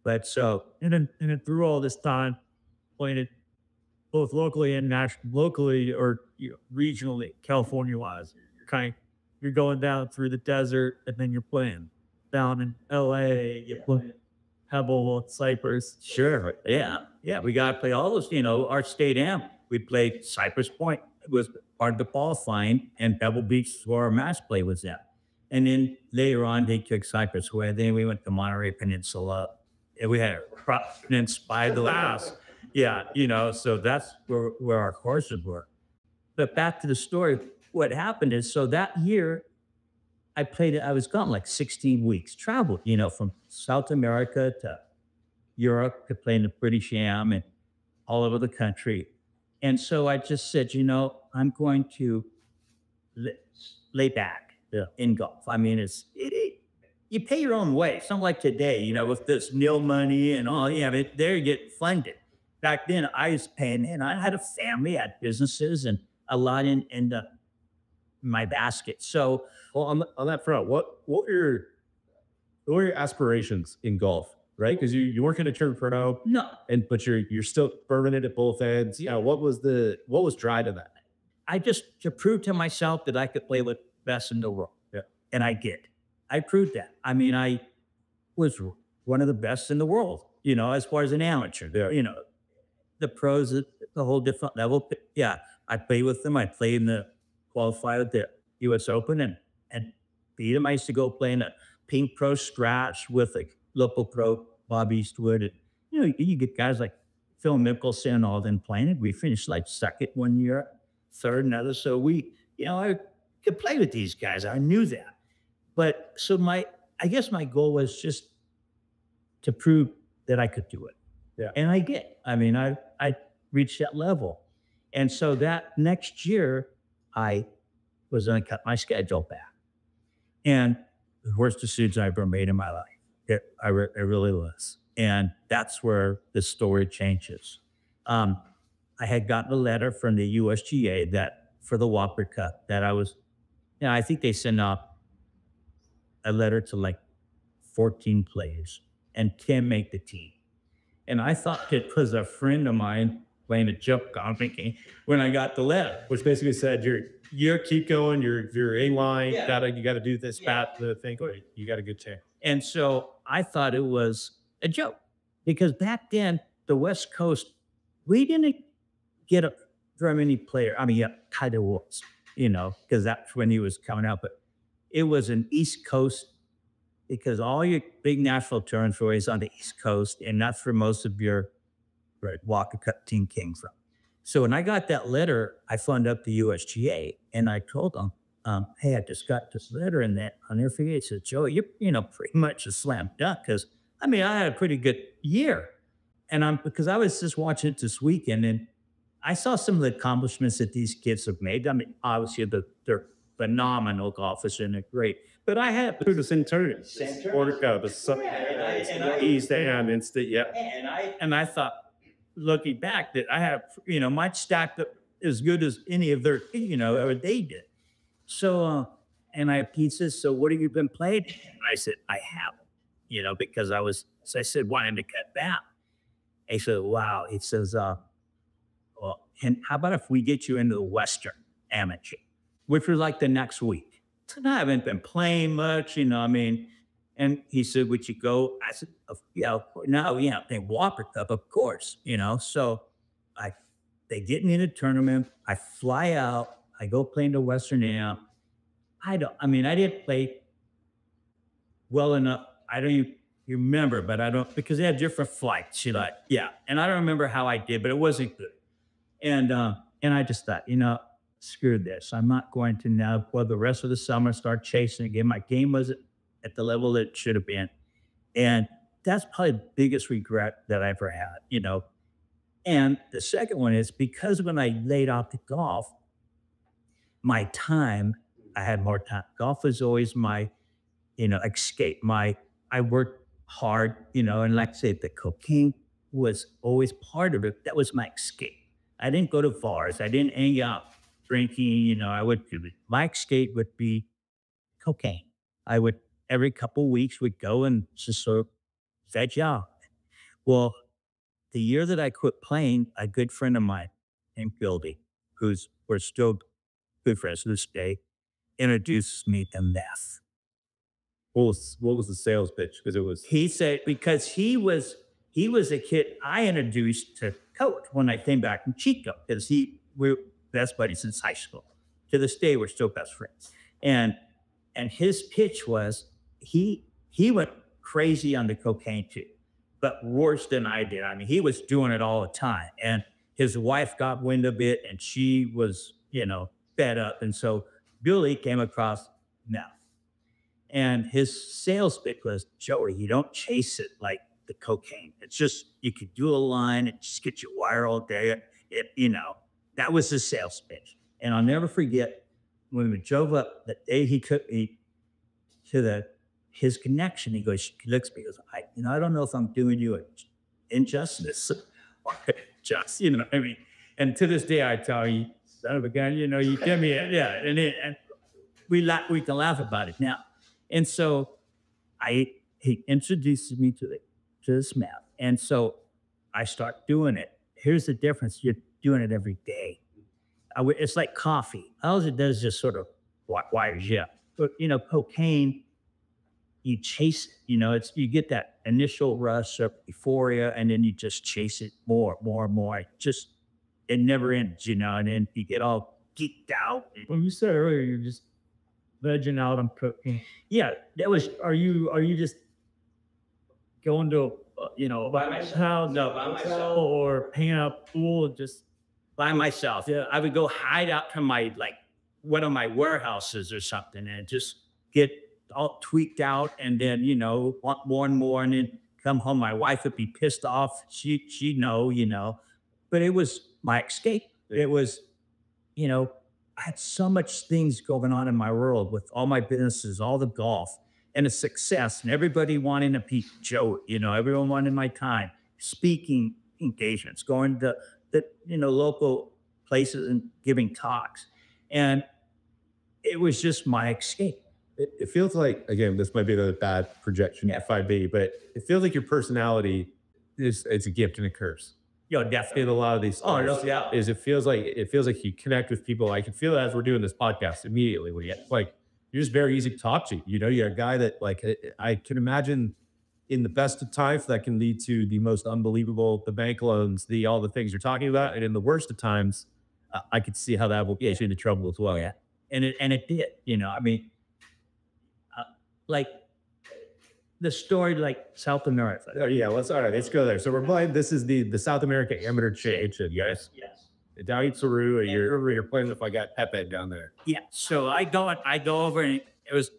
But so, and then through all this time, playing it both locally and locally or regionally, California-wise, you're going down through the desert and then you're playing down in LA, you play Pebble, Cypress. Sure. Yeah. Yeah. We got to play all those, our state amp. We played Cypress Point. It was part of the qualifying, and Pebble Beach where our match play was at. And then later on, they took Cypress away. Then we went to Monterey Peninsula. And we had a Providence by the house. Yeah. So that's where our courses were. But back to the story, what happened is, so that year, I was gone like 16 weeks, traveled, from South America to Europe to play in the British Am and all over the country. And so I just said, I'm going to lay back in golf. You pay your own way. Something like today, with this nil money and all, but there you get funded. Back then I was paying, and I had a family, I had businesses and a lot in my basket. So, well, on that front, what were your aspirations in golf, right? Because you weren't going to turn pro, no, but you're still permanent at both ends. Yeah, what was driving that? I just to prove to myself that I could play with best in the world. Yeah, and I did. I proved that. I was one of the best in the world. As far as an amateur. Yeah. The pros at a whole different level. Yeah, I played with them. I played in the qualified at the U.S. Open and beat him. I used to go play in a pink pro scratch with a local pro, Bob Eastwood. And, you get guys like Phil Mickelson, all them playing it. We finished like second 1 year, third another. So I could play with these guys. I knew that. But so I guess my goal was just to prove that I could do it. Yeah. And I did. I reached that level. And so that next year, I was going to cut my schedule back. And the worst decision I ever made in my life. It really was. And that's where the story changes. I had gotten a letter from the USGA that for the Whopper Cup that I was, I think they sent out a letter to like 14 players and 10 make the team. And I thought it was a friend of mine playing a joke on me when I got the letter. Which basically said you're keep going, you're a line, you gotta do this bat the thing. You got a good team. And so I thought it was a joke because back then, the West Coast, we didn't get very many players. I mean, yeah, kind of was, because that's when he was coming out. But it was an East Coast because all your big national tournaments were always on the East Coast, and that's where most of your Walker Cup team came from. So when I got that letter, I phoned up the USGA and I told them, hey, I just got this letter in that. I'll never forget. He said, Joey, you're pretty much a slam dunk because I had a pretty good year. And because I was just watching it this weekend and I saw some of the accomplishments that these kids have made. Obviously they're phenomenal golfers and they're great. But I had through the same tournament, Border Cup, East and Instant, yeah. And I thought, looking back, that I have, might stacked up as good as any of their, or they did. So, and he says, so what have you been playing? And I said, I haven't, because I said, wanting to cut back. He said, wow. He says, well, and how about if we get you into the Western Amateur, which was like the next week? So I haven't been playing much, and he said, would you go? I said, they Whopper Cup, of course, So they get me in a tournament. I fly out. I go play in the Western Am. I didn't play well enough. I don't even remember, but I don't, because they had different flights. And I don't remember how I did, but it wasn't good. And I just thought, screw this. I'm not going to now for the rest of the summer start chasing again. My game wasn't at the level that it should have been. And that's probably the biggest regret that I ever had, And the second one is because when I laid off the golf, my time, I had more time. Golf was always my, escape. I worked hard, and like I said, the cocaine was always part of it. That was my escape. I didn't go to bars. I didn't hang out drinking, my escape would be cocaine. I would, every couple of weeks, would go and just sort of veg out. Well, the year that I quit playing, a good friend of mine named Gildy, we're still good friends to this day, introduced me to meth. What was the sales pitch? Because he said, because he was a kid I introduced to Coach when I came back from Chico, because we're best buddies since high school. To this day, we're still best friends. And his pitch was he went crazy on the cocaine too, but worse than I did. He was doing it all the time. And his wife got wind of it and she was, fed up. And so Billy came across meth. And his sales pitch was, Joey, you don't chase it like the cocaine. It's just, you could do a line and just get your wire all day. That was his sales pitch. And I'll never forget when we drove up the day he took me to his connection. He looks at me, he goes, I don't know if I'm doing you an injustice or just, and to this day I tell you, son of a gun, you give me it. Yeah. And we can laugh about it now. And so he introduces me to this meth. And so I start doing it. Here's the difference. You're doing it every day. It's like coffee. All it does is just sort of wires you up. But, cocaine, you chase it. You get that initial rush of euphoria, and then you just chase it more and more. It never ends, and then you get all geeked out. When you said earlier, you're just vegging out on cocaine. Yeah, are you just going to, by myself? No, by myself. Or hanging out pool and just by myself. Yeah, I would go hide out to one of my warehouses or something and just get all tweaked out and then, want more and more, and then come home. My wife would be pissed off. She'd know, but it was my escape. It was, I had so much things going on in my world with all my businesses, all the golf and the success, and everybody wanting to be Joe, everyone wanted my time, speaking engagements, going to the, local places and giving talks. And it was just my escape. It feels like, again, this might be the bad projection, FIB, but it feels like your personality is it's a gift and a curse. Yo, In a definitely. lot of these Oh, stories, no, yeah. is it feels like you connect with people. I can feel it as we're doing this podcast immediately. It's like you're just very easy to talk to. You're a guy that like I can imagine in the best of times that can lead to the most unbelievable, the bank loans, the all the things you're talking about, and in the worst of times, I could see how that will get you into trouble as well. Yeah. And it did, I mean, like the story, like South America. Oh, yeah, all right. Let's go there. So we're playing. This is the South America Amateur Championship, guys. Yes. Down in Saru, you're playing if I got Pepe down there. Yeah. So I go over, and it was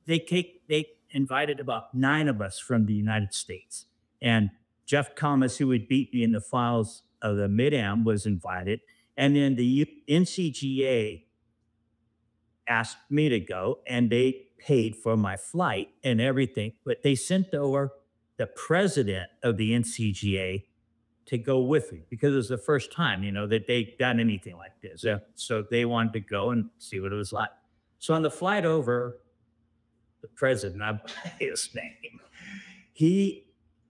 they invited about 9 of us from the United States, and Jeff Thomas, who would beat me in the finals of the Mid-Am, was invited, and then the NCGA asked me to go, and they paid for my flight and everything, but they sent over the president of the NCGA to go with me because it was the first time, that they'd done anything like this. Yeah. So they wanted to go and see what it was like. So on the flight over, the president, I his name,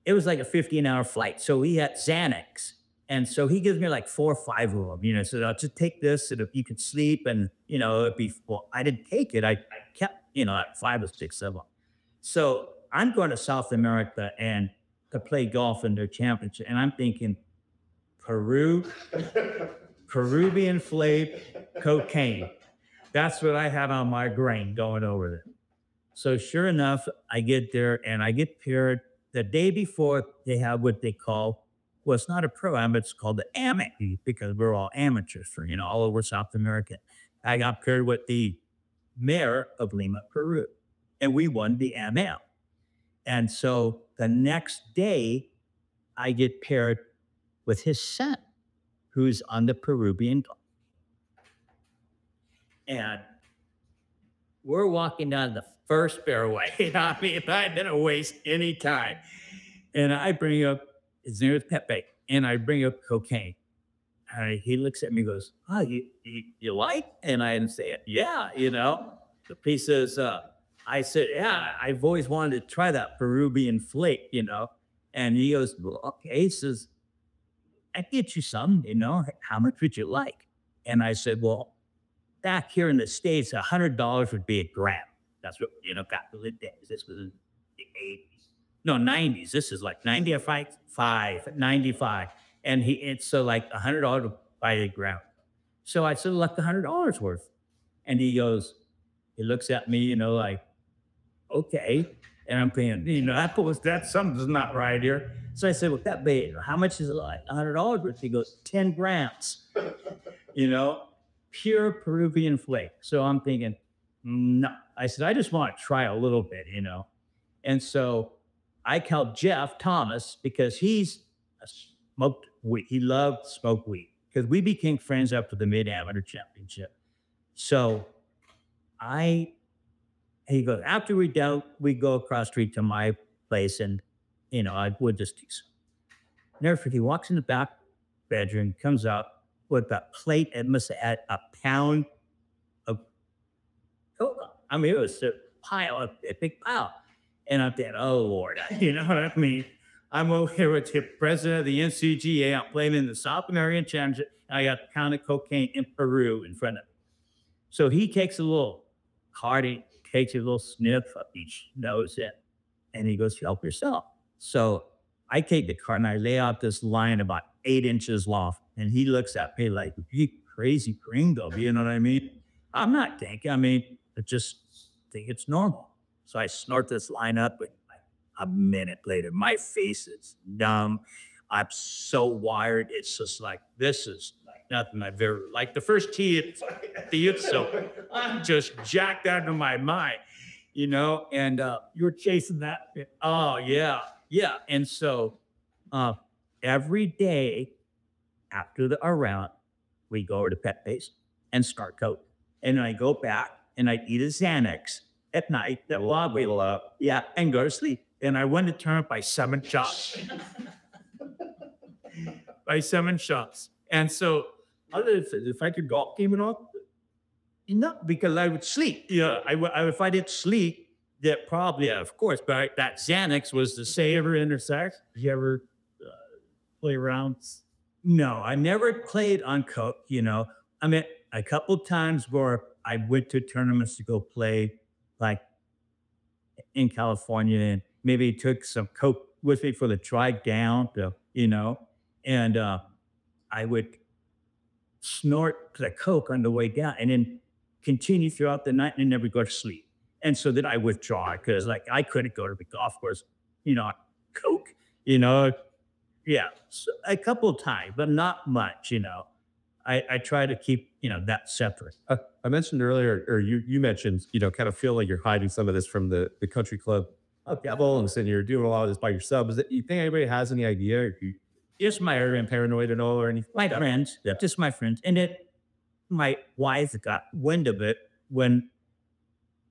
it was like a 15-hour flight. So he had Xanax. And so he gives me like 4 or 5 of them, so I'll just take this and if you can sleep and, it'd be, well, I didn't take it. I kept, like 5 or 6 of them. So I'm going to South America and to play golf in their championship. And I'm thinking, Peruvian flake, cocaine. That's what I had on my brain going over there. So sure enough, I get there and I get paired the day before. They have what they call, well, it's not a pro-am, it's called the AMA because we're all amateurs for, all over South America. I got paired with the mayor of Lima, Peru, and we won the AMA. And so the next day, I get paired with his son, who's on the Peruvian. And we're walking down the first fairway. I mean, I didn't waste any time. And I bring up, his name is Pepe, and I bring up cocaine. And he looks at me and goes, oh, you like? And I say, yeah, The he says, I said, yeah, I've always wanted to try that Peruvian flake, And he goes, well, okay. He says, I get you some, how much would you like? And I said, well, back here in the States, $100 would be a gram. That's what, back to the days. This was in the 80s. No, 90s. This is like 95. And it's so like $100 to buy a gram. So I said, like $100 worth. And he looks at me, like, okay. And I'm thinking, that something's not right here. So I said, well, that bait, how much is it like? $100 worth. He goes, 10 grams, pure Peruvian flake. So I'm thinking, no. I said, I just want to try a little bit, And so I called Jeff Thomas because he's smoked weed. He loved smoked weed because we became friends after the Mid-Amateur Championship. So he goes, after we dealt, we go across the street to my place and, I would just do some. Never forget, he walks in the back bedroom, comes out with a plate. It must have had a pound of coke. I mean, it was a big pile. And I'm thinking, oh, Lord, you know what I mean? I'm over here with the president of the NCGA. I'm playing in the South American Championship. I got a pound of cocaine in Peru in front of me. So he takes a little card, he takes a little sniff up each nose in, and he goes, help yourself. So I take the card and I lay out this line about 8 inches long. And he looks at me like, you crazy gringo, you know what I mean? I'm not thinking, I just think it's normal. So I snort this line up, and like a minute later, my face is numb. I'm so wired. It's just like, this is like nothing I've ever, like the first tee at the youth. So I'm just jacked out of my mind, and you're chasing that. Oh, yeah. Yeah. And so every day after our round, we go over to Pepe's and start coke. And I go back and I eat a Xanax at night that will wake up, yeah, and go to sleep. And I want to turn it by 7 shots, by 7 shots. And so, if I could go game it off, no, because I would sleep. Yeah, if I didn't sleep, that probably, yeah, of course, but that Xanax was the same. You ever intersect? You ever play around? No, I never played on coke, you know. I mean, a couple times where I went to tournaments to go play, like in California, and maybe took some coke with me for the drive down, you know, and I would snort the coke on the way down and then continue throughout the night and never go to sleep. And so then I withdraw because like I couldn't go to the golf course, you know, on coke, you know. Yeah, so a couple of times, but not much, you know. I try to keep, you know, that separate. I mentioned earlier, or you mentioned, kind of feel like you're hiding some of this from the country club devil, and saying you're doing a lot of this by yourself. Is that you think anybody has any idea? Or you Just my paranoid at all or anything? my friends, Yeah. just my friends. And then my wife got wind of it when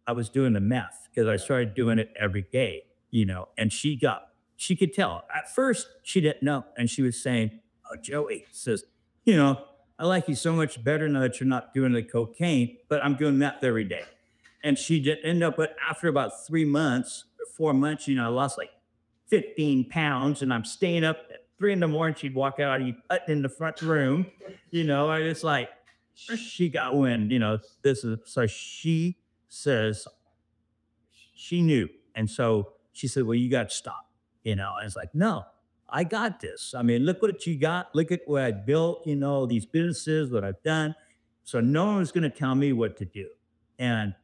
I was doing the meth because I started doing it every day, you know, and she could tell. At first, she didn't know. And she was saying, "Oh, Joey," says, "you know, I like you so much better now that you're not doing the cocaine, but I'm doing meth every day." And she did end up, but after about 3 months or 4 months, you know, I lost like 15 pounds and I'm staying up at 3 in the morning. She'd walk out and in the front room, you know, I just like, she got wind, you know, so she says she knew. And so she said, "Well, you got to stop," you know, and it's like, no, I got this. I mean, look what you got. Look at what I built, you know, these businesses, what I've done. So no one was going to tell me what to do. And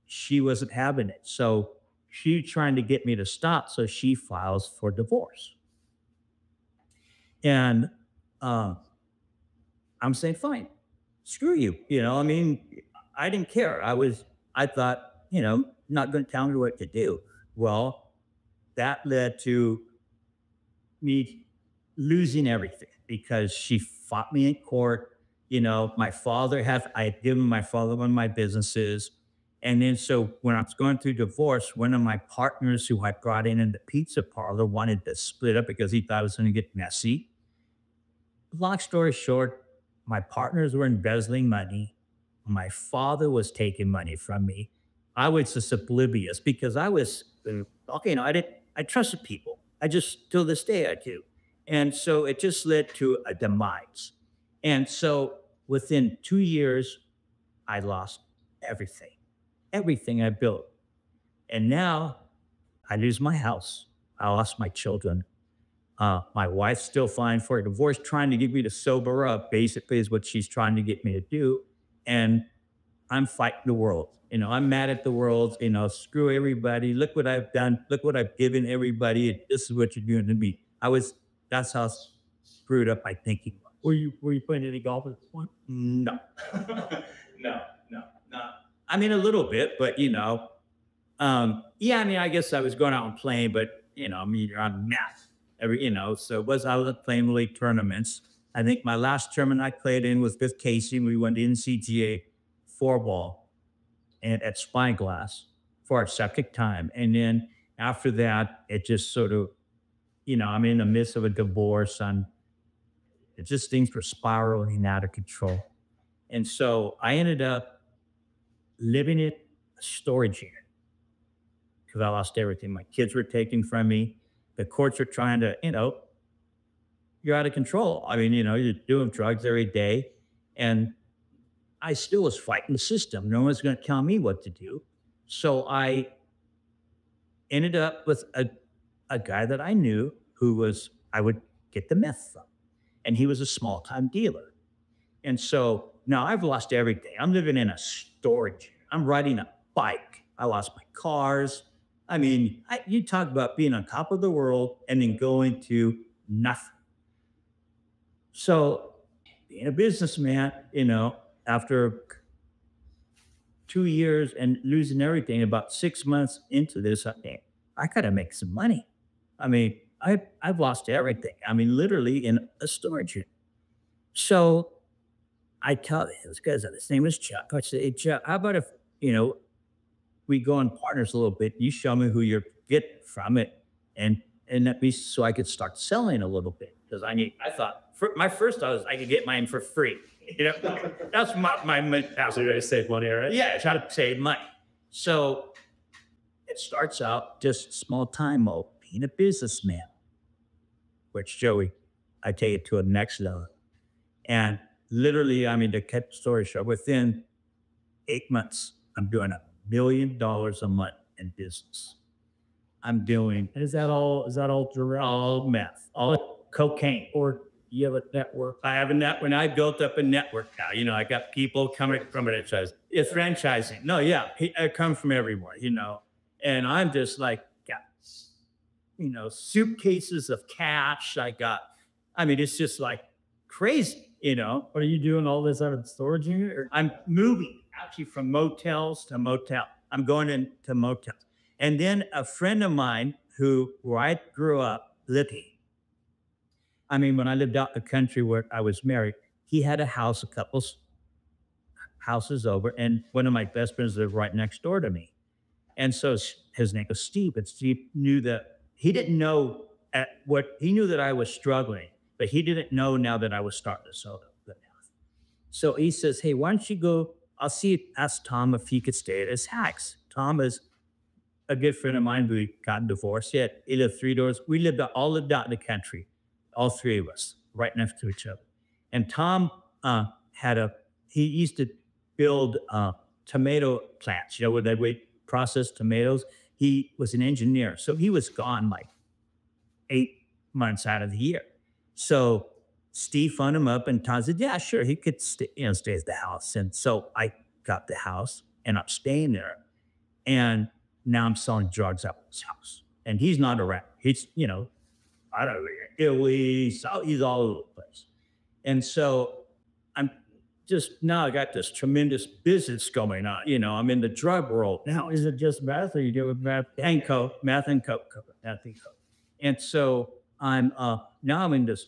she wasn't having it. So she trying to get me to stop. So she files for divorce. And I'm saying, fine, screw you. You know, I mean, I didn't care. I thought, you know, not going to tell me what to do. Well, that led to me losing everything because she fought me in court. You know, I had given my father one of my businesses. And then so when I was going through divorce, one of my partners who I brought in the pizza parlor wanted to split up because he thought it was going to get messy. Long story short, my partners were embezzling money. My father was taking money from me. I was just oblivious because I was, okay, you know, I trusted people. I just, till this day, I do. And so it just led to a demise. And so within 2 years, I lost everything I built. And now I lose my house. I lost my children. My wife's still filing for a divorce, trying to get me to sober up, basically, is what she's trying to get me to do. And I'm fighting the world. You know, I'm mad at the world. You know, screw everybody. Look what I've done. Look what I've given everybody. This is what you're doing to me. That's how screwed up my thinking was. Were you playing any golf at this point? No. No. I mean, a little bit, but you know, yeah, I mean, I guess I was going out and playing, but you know, I mean, you're on meth, you know, so I was playing league tournaments. I think my last tournament I played in was with Casey. We went to NCGA 4-ball and at Spyglass for our second time. And then after that, it just sort of, you know, I'm in the midst of a divorce and it just things were spiraling out of control. And so I ended up living in a storage unit because I lost everything. My kids were taken from me. The courts are trying to, you know, you're out of control. I mean, you know, you're doing drugs every day. And I still was fighting the system. No one's going to tell me what to do. So I ended up with a guy that I knew I would get the meth from. And he was a small time dealer. And so now I've lost everything. I'm living in a storage unit. I'm riding a bike. I lost my cars. I mean, you talk about being on top of the world and then going to nothing. So being a businessman, you know, after 2 years and losing everything, about 6 months into this, I got to make some money. I mean, I've lost everything. I mean, literally in a storage unit. So I tell this guy's his name is Chuck. I said, hey, Chuck, how about if, you know, we go on partners a little bit. You show me who you're getting from it, and that be so I could start selling a little bit because I thought my first thought was I could get mine for free. You know, that's my mentality. So you save money, right? Yeah, try to save money. So it starts out just small time mode, being a businessman, which Joey, I take it to a next level. And literally, I mean, to cut the story short, within 8 months, I'm doing $1 million a month in business. I'm doing And is that all direct? all meth, all cocaine. Or you have a network? I have a net when I built up a network now. You know, I got people coming from it. It's franchising. No, yeah, I come from everywhere, you know. And I'm just like, got, you know, suitcases of cash. I mean, it's just like crazy, you know. What are you doing all this out of storage unit? Or? I'm moving actually from motels to motel. I'm going into motels. And then a friend of mine where I grew up living, I mean, when I lived out in the country where I was married, he had a house, a couple houses over, and one of my best friends lived right next door to me. And so his name was Steve, and Steve knew that he didn't know he knew that I was struggling, but he didn't know now that I was starting to sell the house. So he says, hey, why don't you go, ask Tom if he could stay at his house. Tom is a good friend of mine. We got divorced. He lived 3 doors. We all lived out in the country, all three of us, right next to each other. And Tom he used to build tomato plants, you know, where they process tomatoes. He was an engineer, so he was gone like 8 months out of the year. So Steve phoned him up, and Tom said, yeah, sure, he could stay at the house. And so I got the house, and I'm staying there. And now I'm selling drugs out of his house. And he's not around. He's, you know, I don't know, Italy, he's all over the place. And so now I got this tremendous business going on. You know, I'm in the drug world. Now, is it just meth, or you do with meth? Meth and coke. And so now I'm in this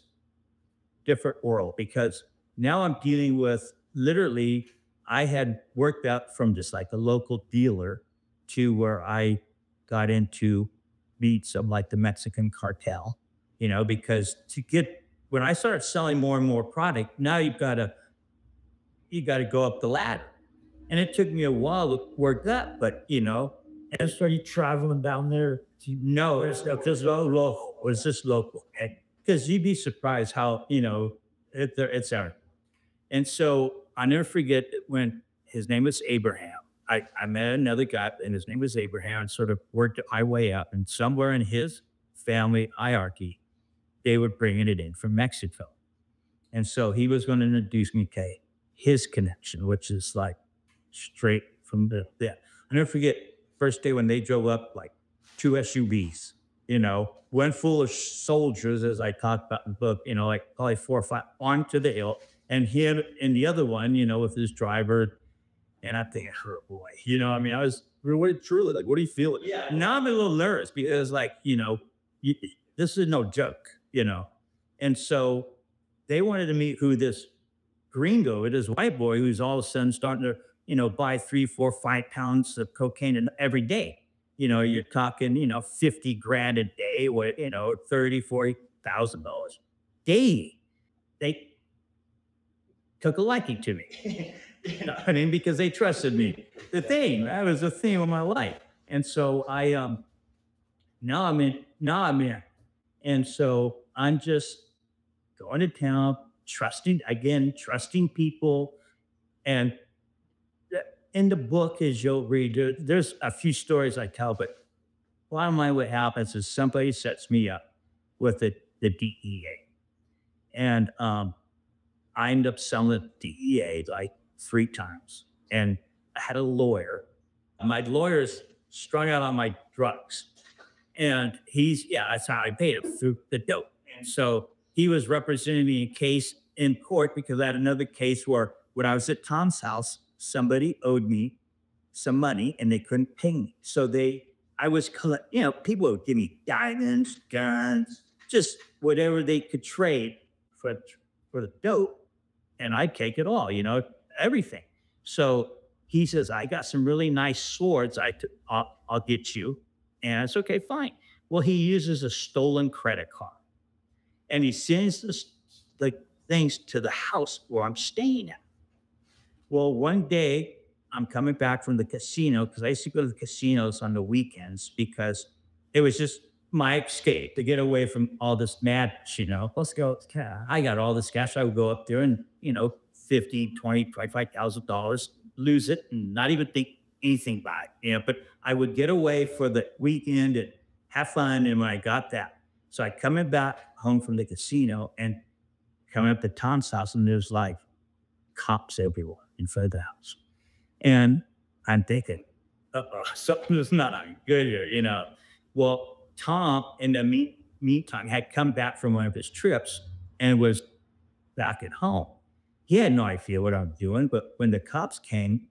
different world because now I'm dealing with literally, I had worked out from just like a local dealer to where I got into beats of like the Mexican cartel, you know, because when I started selling more and more product, now you got to go up the ladder. And it took me a while to work that, but you know. And so are you traveling down there? No, it's just local. It's just local. Because you'd be surprised how, you know, it's there. And so I never forget when his name was Abraham. I met another guy, and his name was Abraham, and sort of worked my way up. And somewhere in his family hierarchy, they were bringing it in from Mexico. And so he was going to introduce me to his connection, which is like straight from I never forget, first day when they drove up like 2 SUVs, you know, one full of soldiers, as I talked about in the book, you know, like probably 4 or 5 onto the hill. And him and the other one, you know, with his driver. And I think, oh boy, you know, I mean, Truly, like, what do you feel? Yeah. Now I'm a little nervous because, like, you know, this is no joke, you know. And so they wanted to meet who this gringo, this white boy who's all of a sudden starting to, you know, buy 3, 4, 5 pounds of cocaine every day. You know, you're talking, you know, 50 grand a day with, you know, $30,000-$40,000 daily. They took a liking to me. You know, I mean, because they trusted me. That was the theme of my life. And so now I'm in. And so I'm just going to town, trusting people. And in the book, as you'll read, there's a few stories I tell, but bottom line, what happens is somebody sets me up with the DEA. And I end up selling the DEA like 3 times. And I had a lawyer. My lawyer's strung out on my drugs. And that's how I paid him, through the dope. And so he was representing me in case in court because I had another case where when I was at Tom's house, somebody owed me some money and they couldn't pay me. So people would give me diamonds, guns, just whatever they could trade for the dope. and I take it all, everything. So he says, I got some really nice swords. I'll get you. And it's okay, fine. Well, he uses a stolen credit card and he sends the things to the house where I'm staying at. Well, one day I'm coming back from the casino because I used to go to the casinos on the weekends because it was just my escape to get away from all this madness. Let's go. Yeah, I got all this cash. I would go up there and, 50, 20, $25,000, lose it and not even think anything about it. But I would get away for the weekend and have fun. And when I got that, so I coming back home from the casino and coming up to Tom's house, and there's like cops everywhere in front of the house. And I'm thinking, something's not good here. Well, Tom, in the meantime, had come back from one of his trips and was back at home. He had no idea what I'm doing, but when the cops came,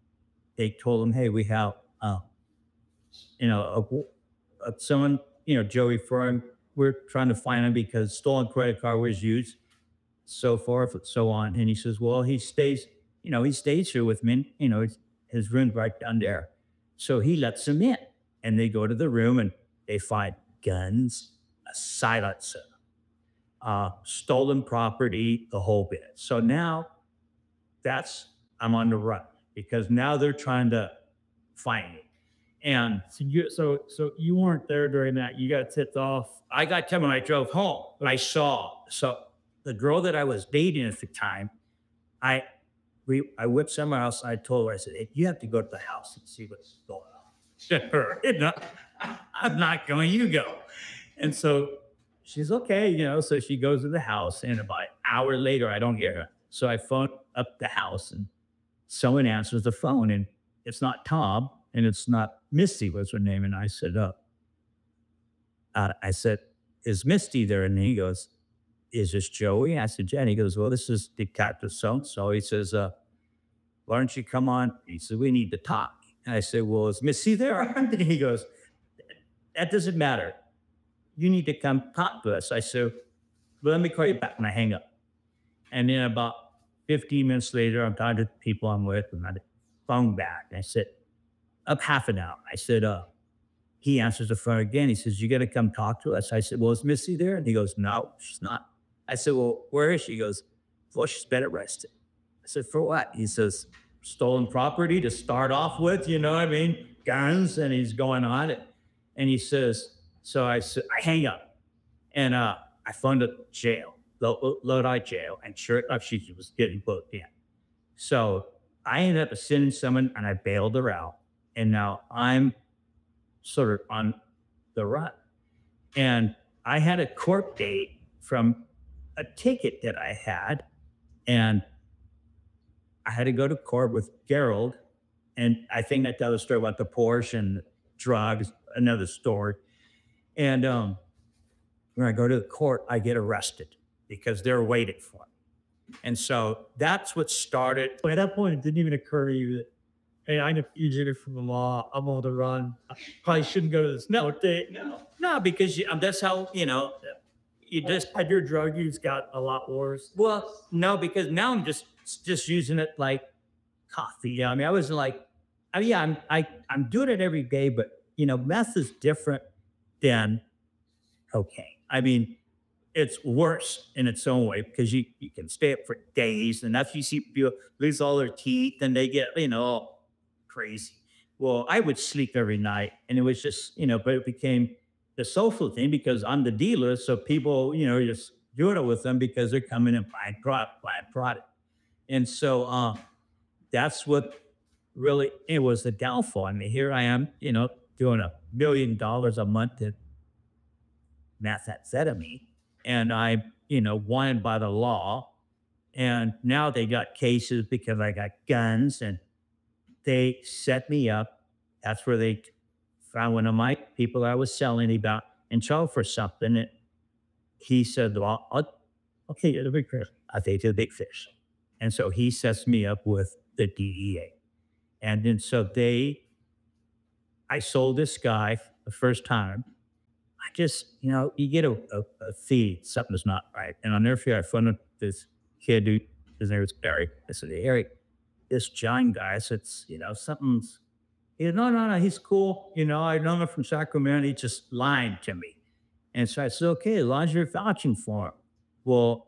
they told him, "Hey, we have, someone, Joey Ferrari. We're trying to find him because stolen credit card was used, so forth and so on." And he says, "Well, he stays here with me. His room's right down there." So he lets him in, and they go to the room and they find guns, a silencer, stolen property, the whole bit. So now I'm on the run because now they're trying to find me. And So you weren't there during that. You got tipped off. I got tipped when I drove home. I saw the girl that I was dating at the time. I went somewhere else. I told her, I said, "Hey, you have to go to the house and see what's going on." I'm not going. You go. And so she's okay, So she goes to the house, and about an hour later, I don't hear her. So I phone up the house, and someone answers the phone, and it's not Tom, and it's not Misty, was her name. And I said, "Is Misty there?" And he goes, "Is this Joey?" I said, "Yeah." And he goes, "Well, this is Detective so-and-so." He says, "Why don't you come on?" He said, "We need to talk." And I said, "Well, is Misty there?" And he goes, "That doesn't matter. You need to come talk to us." I said, "Well, let me call you back," and I hang up. And then about 15 minutes later, I'm talking to the people I'm with, and I phone back. And I said, up half an hour. I said, he answers the phone again. He says, "You got to come talk to us." I said, "Well, is Missy there?" And he goes, "No, she's not." I said, "Well, where is she?" He goes, "Well, she's been arrested." I said, "For what?" He says, "Stolen property to start off with, guns." And he's going on it. And he says, so I hang up, and I phoned the jail, Lodi jail, and sure enough, she was getting booked in. So I ended up sending someone, and I bailed her out. And now I'm sort of on the run. And I had a court date from a ticket that I had, and I had to go to court with Gerald. And I think I tell the story about the Porsche and drugs, another story. And when I go to the court, I get arrested because they're waiting for me. And so that's what started. At that point, it didn't even occur to you that, hey, I'm a fugitive from the law. I'm on the run. I probably shouldn't go to this court date. No, because that's how, you just Had your drug use got a lot worse? Well, no, because now I'm just using it like coffee. Yeah, I mean, I was like, I'm doing it every day, but meth is different than cocaine. I mean, it's worse in its own way because you can stay up for days, and after you see people lose all their teeth and they get all crazy. Well, I would sleep every night, and it was just but it became the social thing because I'm the dealer, so people just doing it with them because they're coming and buying product. And so that's what really it was the downfall. I mean, here I am, doing $1 million a month in methamphetamine, and I'm, wanted by the law. And now they got cases because I got guns, and they set me up. That's where they found one of my people I was selling. He got in trouble for something. And he said, "Well, I'll take you to the big fish. I'll take you to the big fish." And so he sets me up with the DEA. And then I sold this guy the first time. I just, you get a feed, something's not right. And I'll never forget, I found this kid who His name was Eric. I said, "Hey, Eric, this John guy," I said, something's, he said, no, he's cool. I know him from Sacramento. He just lied to me. And so I said, okay, as long as you're vouching for him. Well,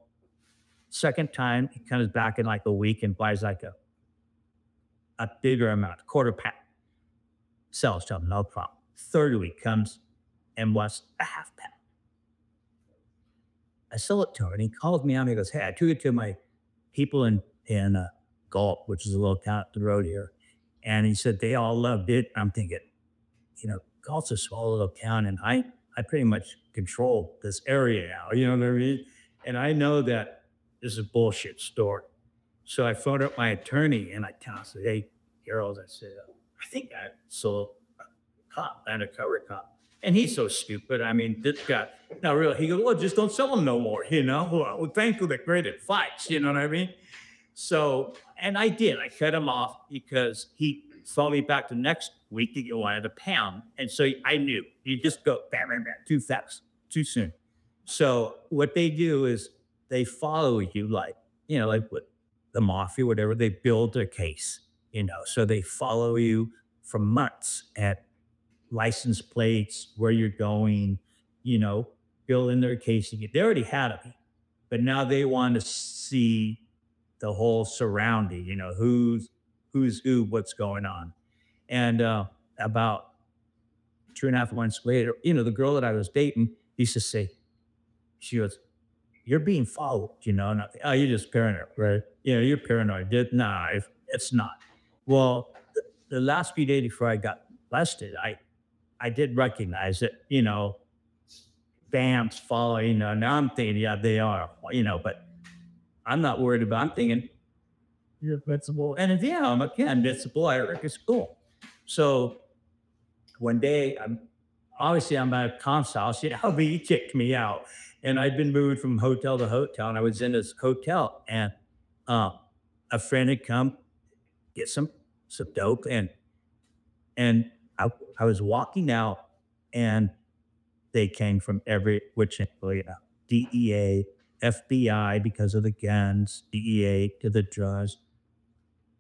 second time, he comes back in like a week and buys like a bigger amount, a quarter pound. Sells to him, no problem. Third week comes and wants a half pound. I sell it to her, and he calls me out and he goes, "Hey, I took it to my people in Gulf, which is a little town up the road here." And he said, they all loved it. I'm thinking, Gulf's a small little town, and I pretty much control this area now, you know what I mean? And I know that this is a bullshit story. So I phoned up my attorney, and I said, "Hey, Harold," I said, "I think I sold a cop, undercover cop." And he's so stupid. I mean, this guy, not really. He goes, "Well, just don't sell them no more, Well, thanks for the great advice, you know what I mean?" So, and I did. I cut him off because he saw me back the next week that you wanted a pound. And so I knew you just go bam, bam, bam, too fast, too soon. So what they do is they follow you like with the mafia, whatever, they build their case, so they follow you for months at license plates, where you're going, building their case. They already had them, but now they want to see the whole surrounding, who's who, what's going on. And about 2.5 months later, the girl that I was dating used to say, she goes, "You're being followed," and I think, "Oh, you're just paranoid, right? You're paranoid." Nah, it's not. Well, the last few days before I got busted, I did recognize it, BAM's following, now I'm thinking, yeah, they are, but I'm not worried about, I'm thinking, you're invincible. And yeah, I'm invincible. Eric is cool. So one day, I'm at a comp's house, but he kicked me out. And I'd been moving from hotel to hotel, and I was in this hotel, and a friend had come get some dope, and I was walking out, and they came from which, DEA, FBI because of the guns, DEA to the drugs,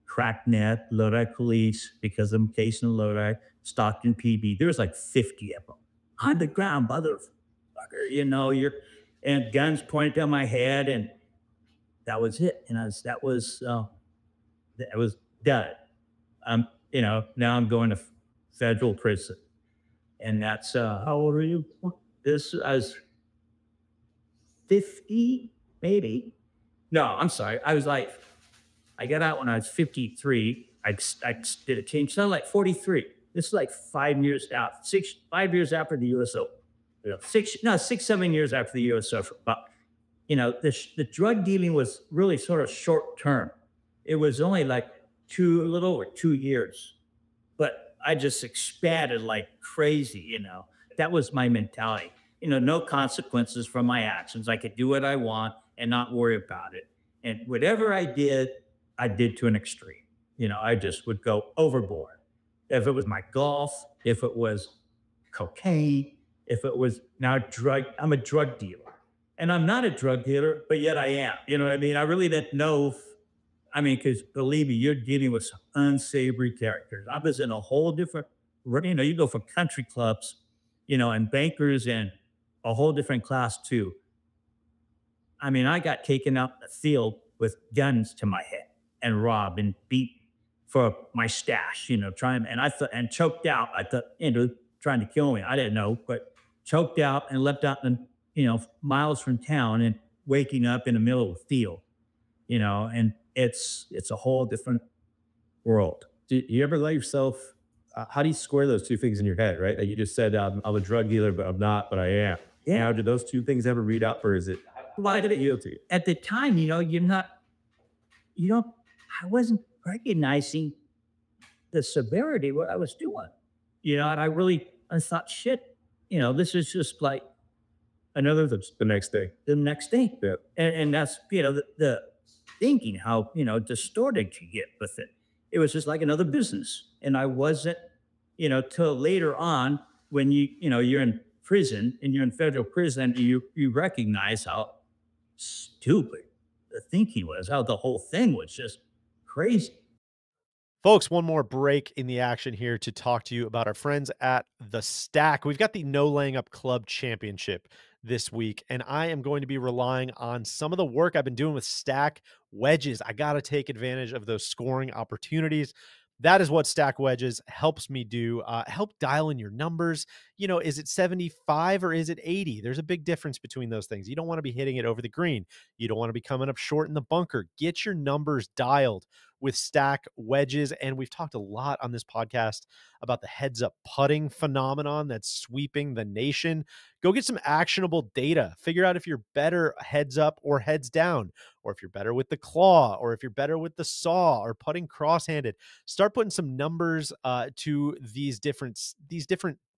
Cracknet, Lodi police because I'm casing Lodi, Stockton PB. There was like 50 of them on the ground, motherfucker. And guns pointed at my head, and that was it. And that was done. Now I'm going to federal prison, and that's how old are you? I was 50, maybe. No, I'm sorry. I got out when I was 53. I did a change. So like 43. This is like 5 years out. 5 years after the USO. 6, 7 years after the USO. But the drug dealing was really sort of short term. It was only like a little over 2 years. But I just expanded like crazy. That was my mentality. No consequences from my actions. I could do what I want and not worry about it. And whatever I did to an extreme. I just would go overboard. If it was my golf, if it was cocaine, if it was now drug, I'm a drug dealer. And I'm not a drug dealer, but yet I am. You know what I mean? I really didn't know. Because believe me, you're dealing with some unsavory characters. I was in a whole different, you go from country clubs, and bankers, and a whole different class too. I got taken out in the field with guns to my head and robbed and beat for my stash, and choked out. I thought, trying to kill me. I didn't know, but choked out and left out in, miles from town, and waking up in the middle of the field, and it's a whole different world. Do you ever let yourself, how do you square those two things in your head, right? Like you just said, I'm a drug dealer, but I'm not, but I am. Yeah. Now, do those two things ever read up, or is it? Why did it yield to you? At the time, I wasn't recognizing the severity of what I was doing. And I thought, shit, this is just like another, the next day. The next day. Yeah. And that's, the thinking, how, distorted you get with it. It was just like another business. And I wasn't, till later on when you're in prison and you're in federal prison, you recognize how stupid the thinking was, how the whole thing was just crazy. Folks, one more break in the action here to talk to you about our friends at The Stack. We've got the No Laying Up Club Championship this week, and I am going to be relying on some of the work I've been doing with Stack wedges. I got to take advantage of those scoring opportunities. That is what Stack Wedges helps me do. Help dial in your numbers. You know, is it 75 or is it 80? There's a big difference between those things. You don't want to be hitting it over the green. You don't want to be coming up short in the bunker. Get your numbers dialed with Stack Wedges. And we've talked a lot on this podcast about the heads up putting phenomenon that's sweeping the nation. Go get some actionable data. Figure out if you're better heads up or heads down, or if you're better with the claw, or if you're better with the saw, or putting cross-handed. Start putting some numbers to these different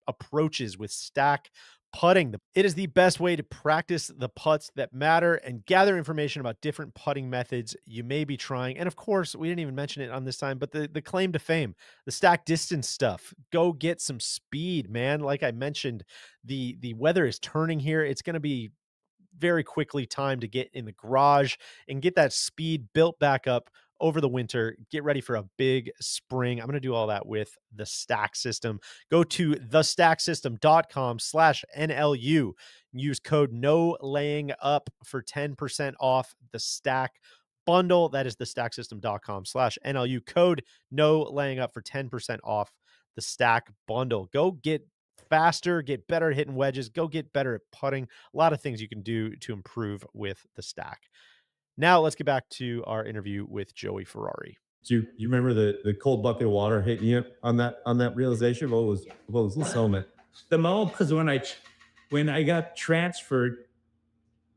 approaches with Stack putting. It is the best way to practice the putts that matter and gather information about different putting methods you may be trying. And of course, we didn't even mention it on this time, but the claim to fame, the Stack distance stuff. Go get some speed, man. Like I mentioned, the weather is turning here. It's going to be very quickly time to get in the garage and get that speed built back up over the winter. Get ready for a big spring. I'm going to do all that with the Stack System. Go to thestacksystem.com/NLU. Use code no laying up for 10% off the Stack bundle. That is thestacksystem.com/NLU. Code no laying up for 10% off the Stack bundle. Go get faster, get better at hitting wedges, go get better at putting. A lot of things you can do to improve with the Stack. Now let's get back to our interview with Joey Ferrari. Do you remember the cold bucket of water hitting you on that realization? What was this moment? The moment, because when I got transferred,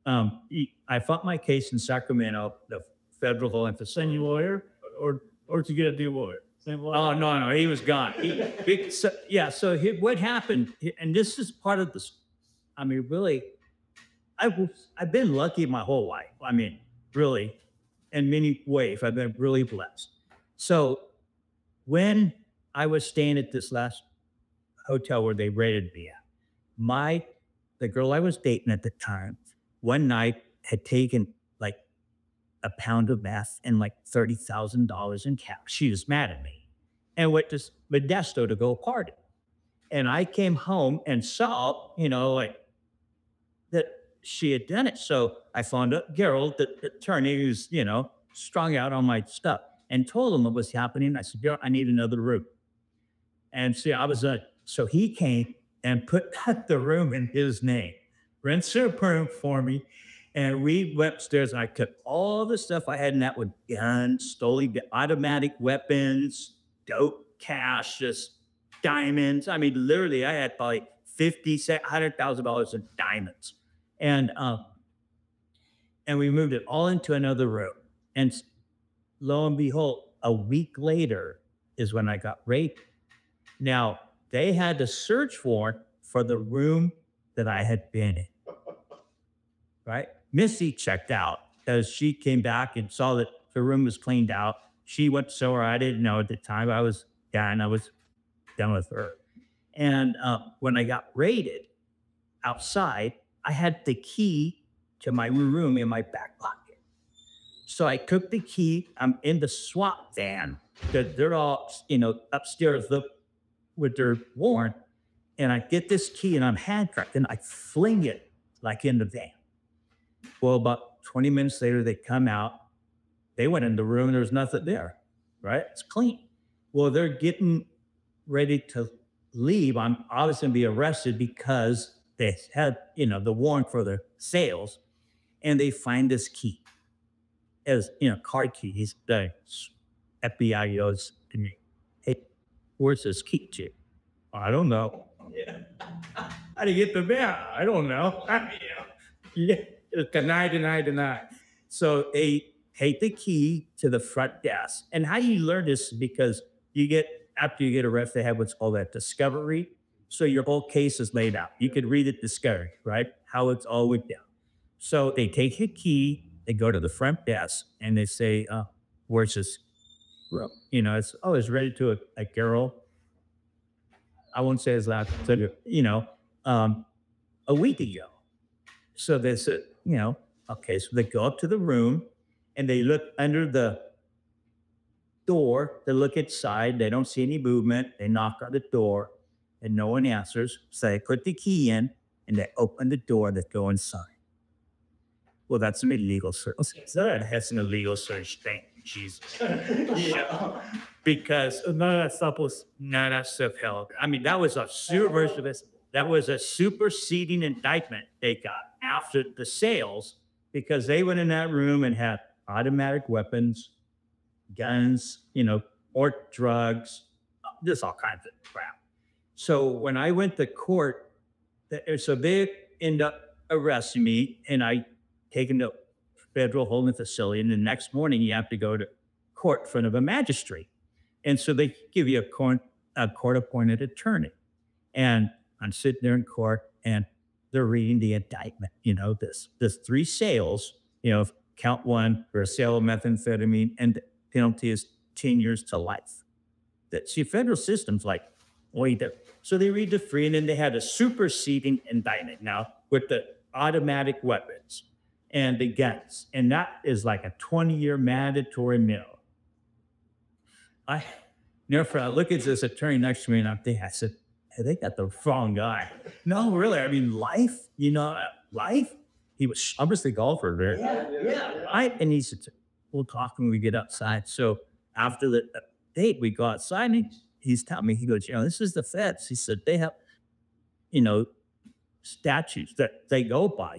I fought my case in Sacramento, the federal emphasis Lawyer or to get a new lawyer? Same lawyer? Oh, no, he was gone. What happened, and this is part of this, I mean, really, I've been lucky my whole life. I mean, really, in many ways, I've been really blessed. So when I was staying at this last hotel where they raided me at, the girl I was dating at the time, one night had taken like a pound of meth and like $30,000 in cash. She was mad at me and went to Modesto to go party. And I came home and saw, like that she had done it. So I phoned up Gerald, the attorney who's, strung out on my stuff, and told him what was happening. I said, Gerald, I need another room. And see, so he came and put the room in his name, rents a room for me. And we went upstairs and I took all the stuff I had in that with guns, stolen automatic weapons, dope, cash, just diamonds. I mean, literally, I had probably $100,000 in diamonds. And we moved it all into another room. And lo and behold, a week later is when I got raped. Now, they had a search warrant for the room that I had been in, right? Missy checked out because she came back and saw that the room was cleaned out. She went somewhere I didn't know at the time. I was done. I was done with her. And when I got raided outside, I had the key to my room in my back pocket. So I took the key. I'm in the SWAT van. They're all, upstairs with their warrant. And I get this key and I'm handcuffed and I fling it like in the van. Well, about 20 minutes later, they come out. They went in the room. There was nothing there, right? It's clean. Well, they're getting ready to leave. I'm obviously going to be arrested because they had, the warrant for their sales. And they find this key as, card key. He's the FBI goes to me, hey, where's this key, Chick? I don't know. Yeah. How do you get the van? I don't know. Yeah. Deny. So they take the key to the front desk. And how you learn this is because after you get arrested, they have what's called that discovery. So your whole case is laid out. You could read it discovery, right? How it's all went down. So they take your key, they go to the front desk, and they say, where's this room? It's ready to a girl. I won't say his last, a week ago. So they said, okay, so they go up to the room and they look under the door, they look inside, they don't see any movement, they knock on the door, and no one answers. So they put the key in, and they open the door that go inside. Well, that's an illegal search. That's an illegal search. Thank you, Jesus. Yeah. Because none of that stuff held. I mean, that was a superseding indictment they got after the sales, because they went in that room and had automatic weapons, guns, or drugs, just all kinds of crap. So when I went to court, so they end up arresting me, and I taken to federal holding facility. And the next morning, you have to go to court in front of a magistrate. And so they give you a court-appointed attorney. And I'm sitting there in court, and they're reading the indictment. This 3 sales, count 1 for a sale of methamphetamine, and the penalty is 10 years to life. Federal system's like, wait there. So they read the 3, and then they had a superseding indictment now with the automatic weapons and the guns. And that is like a 20-year mandatory minimum. I look at this attorney next to me, and I said, hey, they got the wrong guy. No, really. I mean, life, life. He was obviously a golfer, right? Yeah. And he said, we'll talk when we get outside. So after the date, we go outside, and he's telling me, he goes, this is the feds. He said, they have, statutes that they go by,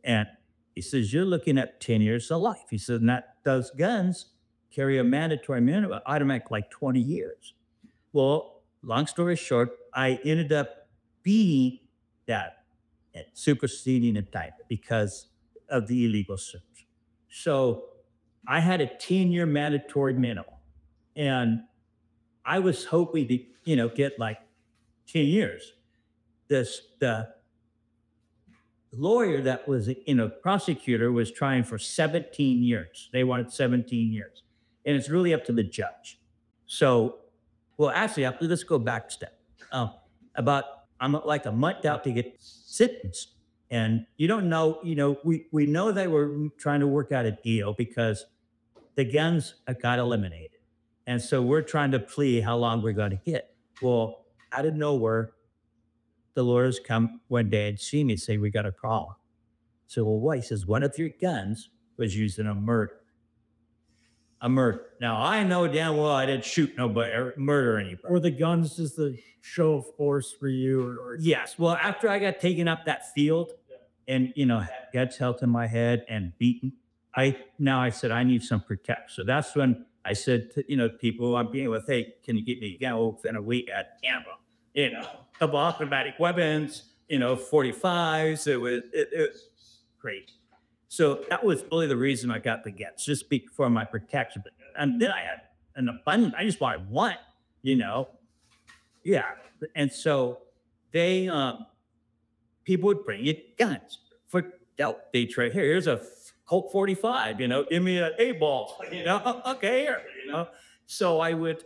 and he says, you're looking at 10 years to life. He said, and that those guns carry a mandatory minimum, automatic like 20 years. Well, long story short, I ended up beating that superseding indictment because of the illegal search. So I had a 10-year mandatory minimum, and I was hoping to, get like 10 years. The lawyer that was, prosecutor was trying for 17 years. They wanted 17 years. And it's really up to the judge. So, well, actually, let's go back a step. I'm like a month out to get sentenced. And you don't know, we know they were trying to work out a deal because the guns got eliminated. And so we're trying to plea how long we're going to get. Well, out of nowhere, the lawyers come one day and see me, say, we got a call. So, well, what? He says, one of your guns was used in a murder. A murder. Now, I know damn well I didn't shoot nobody or murder anybody. Or the guns just a show of force for you? Or Yes. Well, after I got taken up that field and, had held in my head and beaten, I said, I need some protection. So that's when I said to, people I'm being with, hey, can you get me a gun? Well, within a week at ammo, couple automatic weapons, 45s. It was great. So that was really the reason I got the guns, just for my protection. And then I had an abundance. I just wanted one, Yeah. And so they, people would bring you guns for they trade. Here's a Colt 45, give me an A-ball, okay, here, So I would,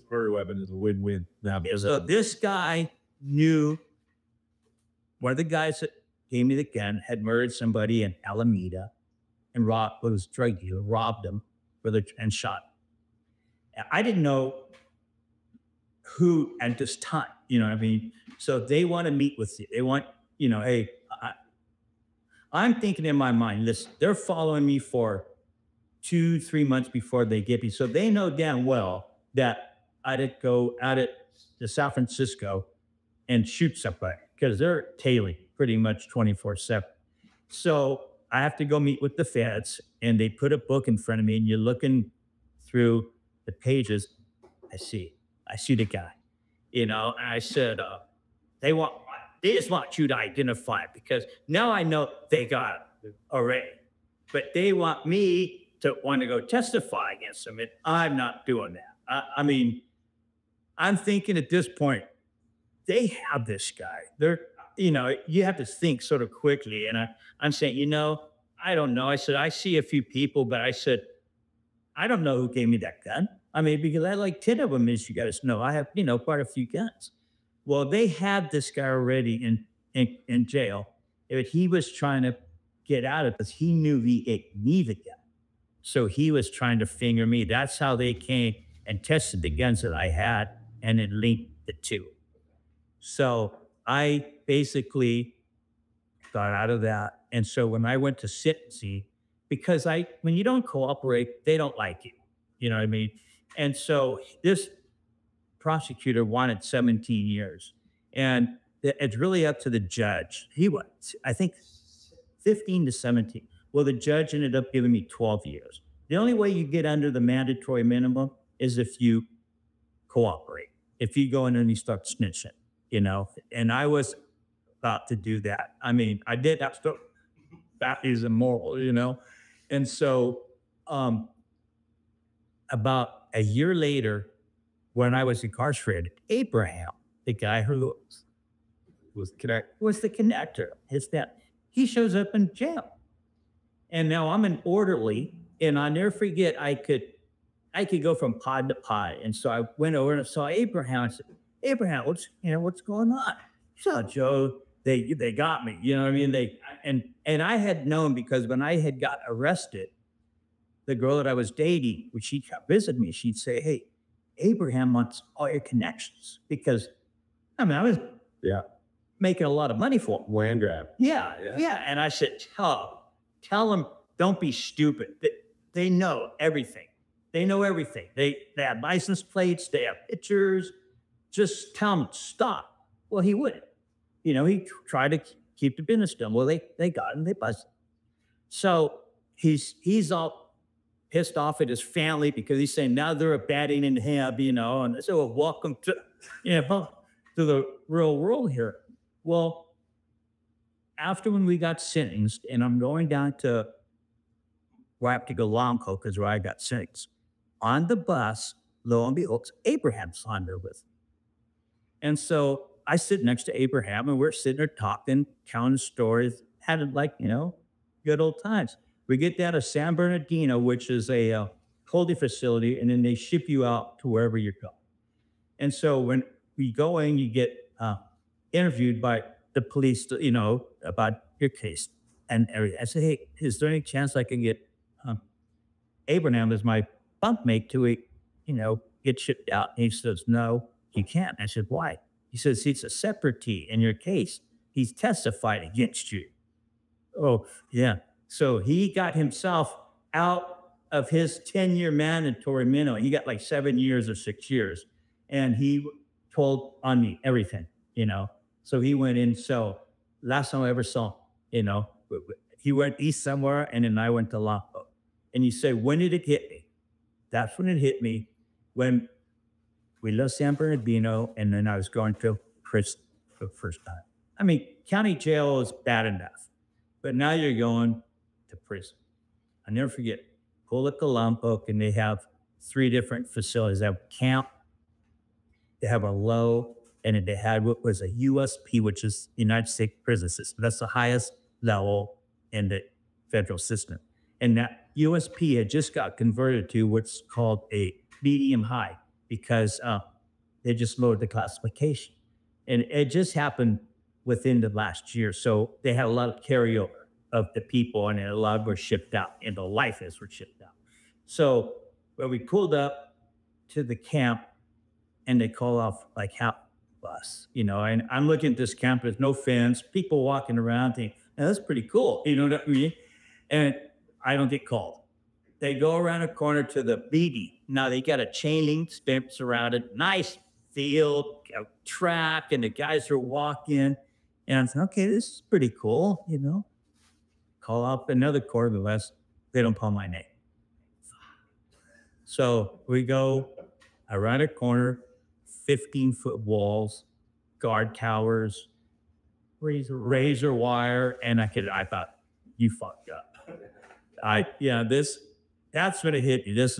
murder weapon is a win-win. So this guy knew one of the guys that gave me the gun had murdered somebody in Alameda and was a drug dealer, robbed him and shot him. I didn't know who at this time, So they want to meet with you. They want, hey, I'm thinking in my mind, listen, they're following me for 2-3 months before they get me. So they know damn well that I'd go out to San Francisco and shoot somebody because they're tailing pretty much 24/7. So I have to go meet with the feds, and they put a book in front of me, and you're looking through the pages. I see the guy, and I said, they just want you to identify it because now I know they got it already, but they want me to want to go testify against them, and I'm not doing that. I mean, I'm thinking at this point, they have this guy. They're, you have to think sort of quickly. And I'm saying, I don't know. I said, I see a few people, but I said, I don't know who gave me that gun. I mean, because I like 10 of them, as you guys know. I have, quite a few guns. Well, they had this guy already in jail, but he was trying to get out of it because he knew he gave me the gun. So he was trying to finger me. That's how they came and tested the guns that I had, and it linked the two. So I basically got out of that. And so when I went to sentencing, because when you don't cooperate, they don't like you. You know what I mean? And so this prosecutor wanted 17 years. And it's really up to the judge. He was, I think, 15 to 17. Well, the judge ended up giving me 12 years. The only way you get under the mandatory minimum is if you cooperate. If you go in and you start snitching, you know, and I was about to do that. I mean, I did that stuff. That is immoral, you know? And so about a year later, when I was incarcerated, Abraham, the guy who was the connector, his dad, he shows up in jail. And now I'm an orderly, and I'll never forget, I could go from pod to pod. And so I went over and I saw Abraham. I said, Abraham, what's going on? So Joe, they got me. You know what I mean? And I had known, because when I had got arrested, the girl that I was dating, when she visited me, she'd say, hey, Abraham wants all your connections, because I mean, I was making a lot of money for him. Land grab. Yeah. And I said, tell them, don't be stupid. They know everything. They know everything. They have license plates. They have pictures. Just tell them, stop. Well, he wouldn't. You know, he tried to keep the business done. Well, they got him. They busted. So he's all pissed off at his family, because he's saying now they're abetting him, you know, and so welcome to, to the real world here. Well, after when we got sentenced, and I'm going down to where I have to go Lomco, because where I got sentenced, on the bus, lo and behold, Abraham's on there with me. And so I sit next to Abraham, and we're sitting there talking, counting stories, having good old times. We get down to San Bernardino, which is a holding facility, and then they ship you out to wherever you're going. And so when we go in, you get interviewed by the police, about your case and everything. I said, hey, is there any chance I can get Abraham as my bunkmate to, get shipped out? And he says, no, you can't. I said, why? He says, he's a separatee in your case. He's testified against you. Oh, yeah. So he got himself out of his 10-year mandatory minimum. He got like 7 years or 6 years. And he told on me everything, So he went in. So last time I ever saw him, he went east somewhere, and then I went to Lompo. And you say, when did it hit me? That's when it hit me, when we left San Bernardino, and then I was going to prison for the first time. I mean, county jail is bad enough, but now you're going to prison. I'll never forget, pull up the Lompoc, and they have 3 different facilities. They have camp, they have a low, and then they had what was a USP, which is United States Prison System. That's the highest level in the federal system. And that USP had just got converted to what's called a medium high, because they just lowered the classification. And it just happened within the last year. So they had a lot of carryover of the people, and a lot were shipped out, and the lifers were shipped out. So when we pulled up to the camp, and they call off like half bus, and I'm looking at this camp, there's no fence, people walking around thinking, that's pretty cool, you know what I mean? And I don't get called. They go around a corner to the BD. Now they got a chain link fence around it, nice field, a track, and the guys are walking. And I'm saying, okay, this is pretty cool, Call up another quarter less, they don't call my name. So we go around a corner, 15-foot walls, guard towers, razor wire, and I thought, you fucked up. That's when it hit me. This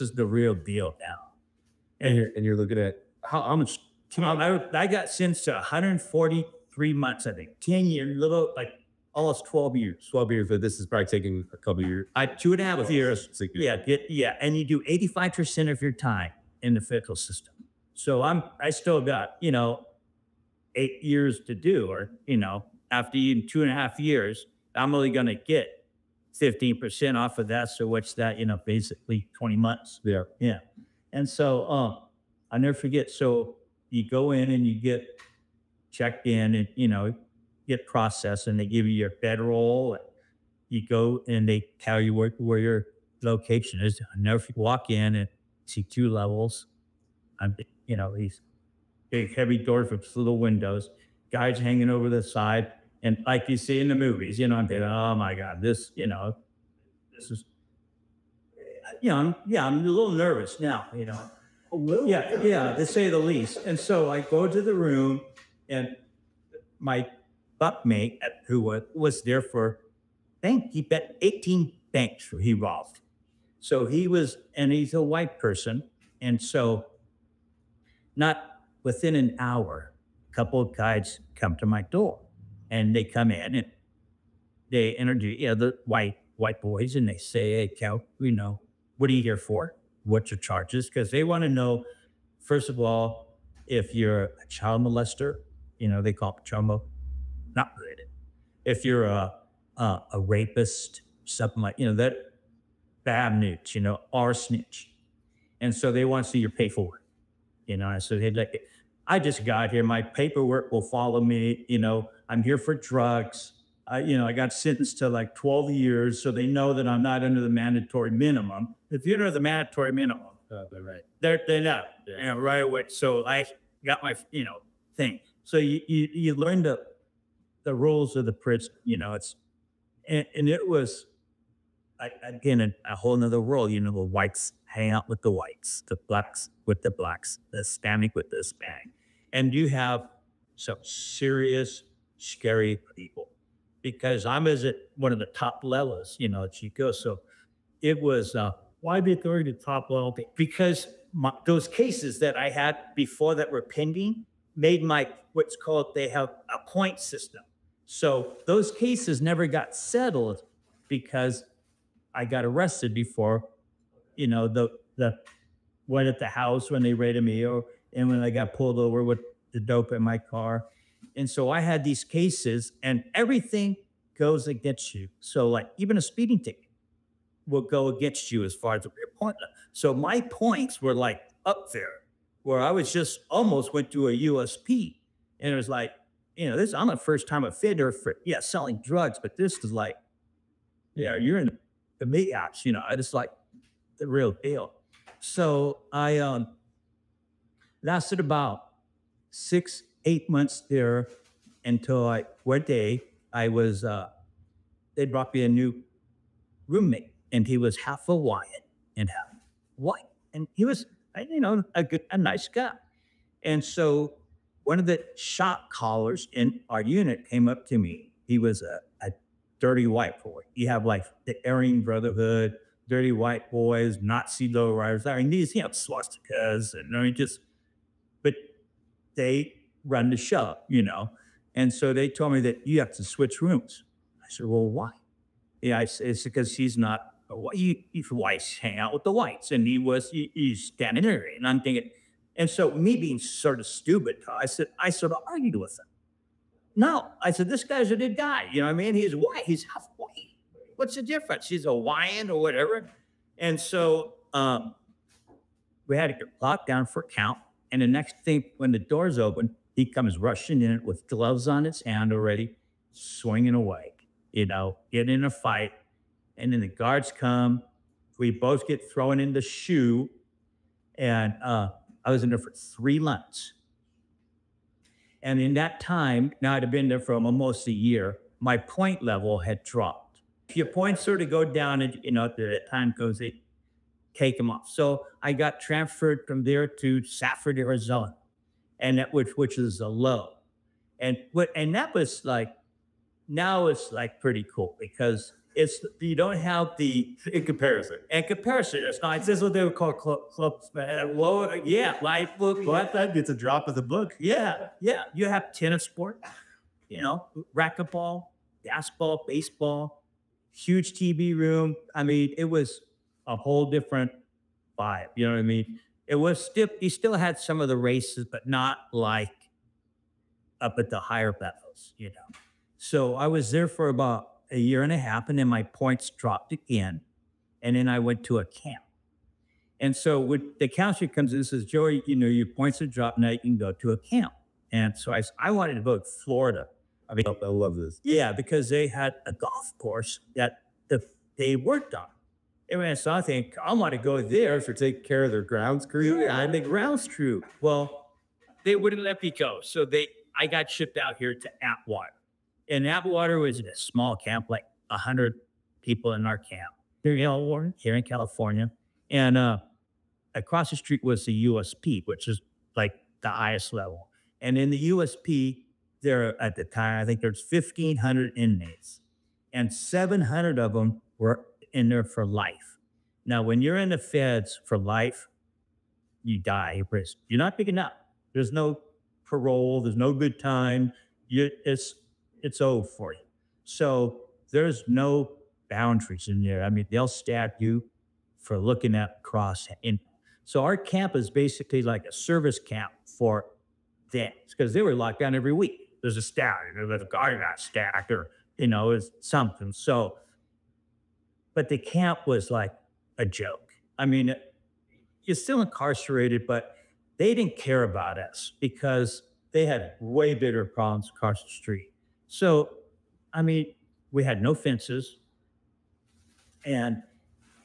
is the real deal now. And you're looking at how much time? I got sentenced to 143 months, I think. 10 years, almost 12 years. 12 years, but this is probably taking a couple of years. 2.5 years. Yeah. And you do 85% of your time in the federal system. So I still got, 8 years to do, or, after 2.5 years, I'm only going to get 15% off of that. So what's that? Basically 20 months. Yeah. Yeah. And so I never forget. So you go in and you get checked in and, get processed and they give you your bedroll. And you go and they tell you where your location is. I never walk in and see 2 levels. These big heavy doors with little windows, guys hanging over the side. And like you see in the movies, I'm thinking, oh my God, this is, I'm a little nervous now. Yeah, to say the least. And so I go to the room and my buckmate who was there he bet 18 banks he robbed. So he's a white person. And so not within an hour, a couple of guys come to my door and they come in and they introduce, the white boys and they say, hey, Cal, what are you here for? What's your charges? Because they want to know, first of all, if you're a child molester, they call it child not related. If you're a rapist, something like, that bad news, or snitch. And so they want to see your paperwork. I said, hey, I just got here. My paperwork will follow me. I'm here for drugs. I got sentenced to like 12 years. So they know that I'm not under the mandatory minimum. If you're under the mandatory minimum, They're right. they're not, right away. So I got my, thing. So you learn the rules of the prison, and it was, again, a whole nother world. The whites hang out with the whites, the blacks with the blacks, the Hispanic with the Hispanic. And you have some serious, scary people because I'm at one of the top levels, at Chico. So it was, why be going to top level? Because those cases that I had before that were pending made what's called, they have a point system. So those cases never got settled because I got arrested before, the one at the house when they raided me, and when I got pulled over with the dope in my car. And so I had these cases and everything goes against you. So like even a speeding ticket will go against you as far as your point. So my points were like up there where I was just almost went to a USP, and it was like, I'm a first time offender for, selling drugs, but this is like, you're in the meat house, it's like the real deal. So I lasted about 6-8 months there until one day they brought me a new roommate, and he was half Hawaiian and half white. And he was, a nice guy. And so one of the shot callers in our unit came up to me. He was a dirty white boy. You have like the Aryan Brotherhood, dirty white boys, Nazi lowriders. These, swastikas, and but they run the show, And so they told me that you have to switch rooms. I said, well, why? Yeah, it's because he's not, whites hang out with the whites. And he's standing there. And I'm thinking, and so me being sort of stupid, I sort of argued with him. No, I said, this guy's a good guy. He's white. He's half white. What's the difference? He's Hawaiian or whatever. And so we had to get locked down for a count. And the next thing, when the doors open, he comes rushing in with gloves on his hand already, swinging away, getting in a fight. And then the guards come. We both get thrown in the shoe. And I was in there for 3 months. And in that time, now I'd have been there for almost a year, my point level had dropped. If your points sort of go down, and the time goes, they take them off. So I got transferred from there to Safford, Arizona, and which is a low. And that was like, now it's like pretty cool because you don't have the In comparison. it's not. This is what they would call clubs. Life book. But that it's a drop of the book. Yeah. You have tennis sport, racquetball, basketball, baseball, huge TV room. It was a whole different vibe. You know what I mean? It was you still had some of the races, but not like up at the higher levels, So I was there for about a year and a half, and then my points dropped again. And then I went to a camp. And so when the counselor comes in and says, Joey, your points are dropped now, you can go to a camp. And so I wanted to go to Florida. I mean, I love this. Yeah, because they had a golf course that they worked on. And so I think I want to go there For taking care of their grounds crew. I'm the grounds crew. Well, they wouldn't let me go. So I got shipped out here to Atwater. And Atwater was a small camp, like 100 people in our camp here in California. And across the street was the USP, which is like the highest level. And in the USP, there at the time, I think there's 1,500 inmates, and 700 of them were in there for life. Now, when you're in the feds for life, you die in prison. You're not picking up. There's no parole. There's no good time. It's over for you. So there's no boundaries in there. I mean, they'll stab you for looking at cross. And so our camp is basically like a service camp for them because they were locked down every week. There's a stack, there's a guy got stacked, or it's something. So, but the camp was like a joke. I mean, you're still incarcerated, but they didn't care about us because they had way bigger problems across the street. So, I mean, we had no fences, and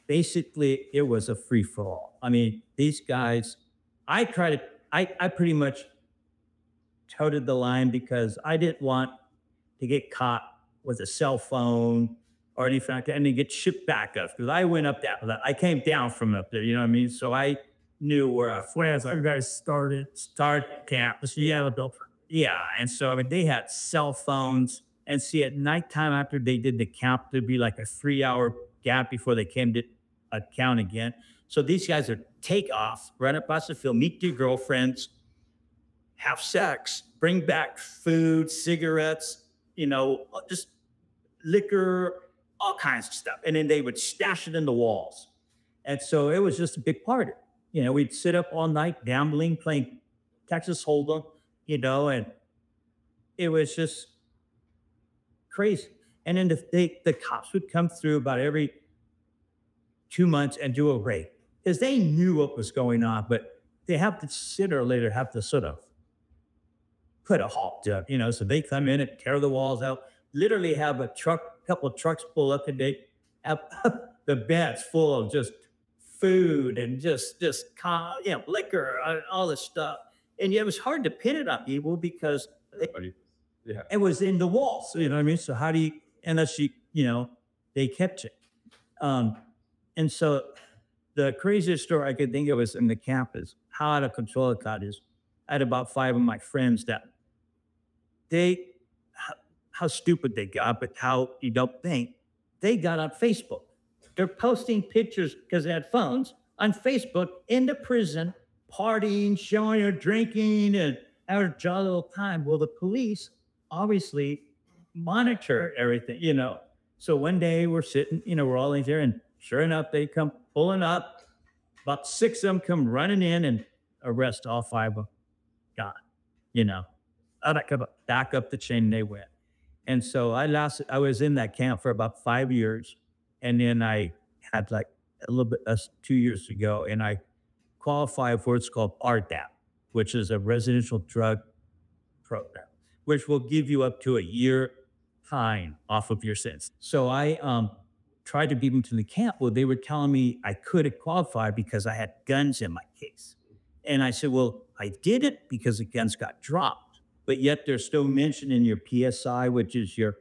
basically it was a free for all. I mean, these guys, I pretty much toted the line because I didn't want to get caught with a cell phone or anything like that and then get shipped back up because I went up that. I came down from up there, you know what I mean? So I knew where you guys started camp. Yeah. And so, I mean, they had cell phones. And see, at nighttime after they did the camp, there'd be like a 3-hour gap before they came to a count again. So these guys would take off, run across the field, meet their girlfriends, have sex, bring back food, cigarettes, just liquor, all kinds of stuff. And then they would stash it in the walls. And so it was just a big party. We'd sit up all night gambling, playing Texas Hold'em, and it was just crazy. And then the cops would come through about every 2 months and do a raid because they knew what was going on, but they have to sooner or later have to sort of put a halt to it, so they come in and tear the walls out, literally have a couple of trucks pull up, and they have the beds full of just food and just liquor, all this stuff. And it was hard to pin it on people because it was in the walls, you know what I mean? So how do you, unless they kept it. And so the craziest story I could think of was in the campus, how out of control it got is I had about 5 of my friends that how stupid they got, but how you don't think, they got on Facebook. They're posting pictures because they had phones on Facebook in the prison, partying, showing or drinking, and having a jolly little time. Well, the police obviously monitor everything, So one day we're sitting, we're all in there, and sure enough, they come pulling up. About 6 of them come running in and arrest all 5 of them. God, back up the chain they went. And so I was in that camp for about 5 years. And then I had like a little bit, 2 years ago, and I qualified for what's called RDAP, which is a residential drug program, which will give you up to a year time off of your sentence. So I tried to beat them to the camp. Well, they were telling me I couldn't qualify because I had guns in my case. And I said, well, I did it because the guns got dropped, but yet they're still mentioned in your PSI, which is your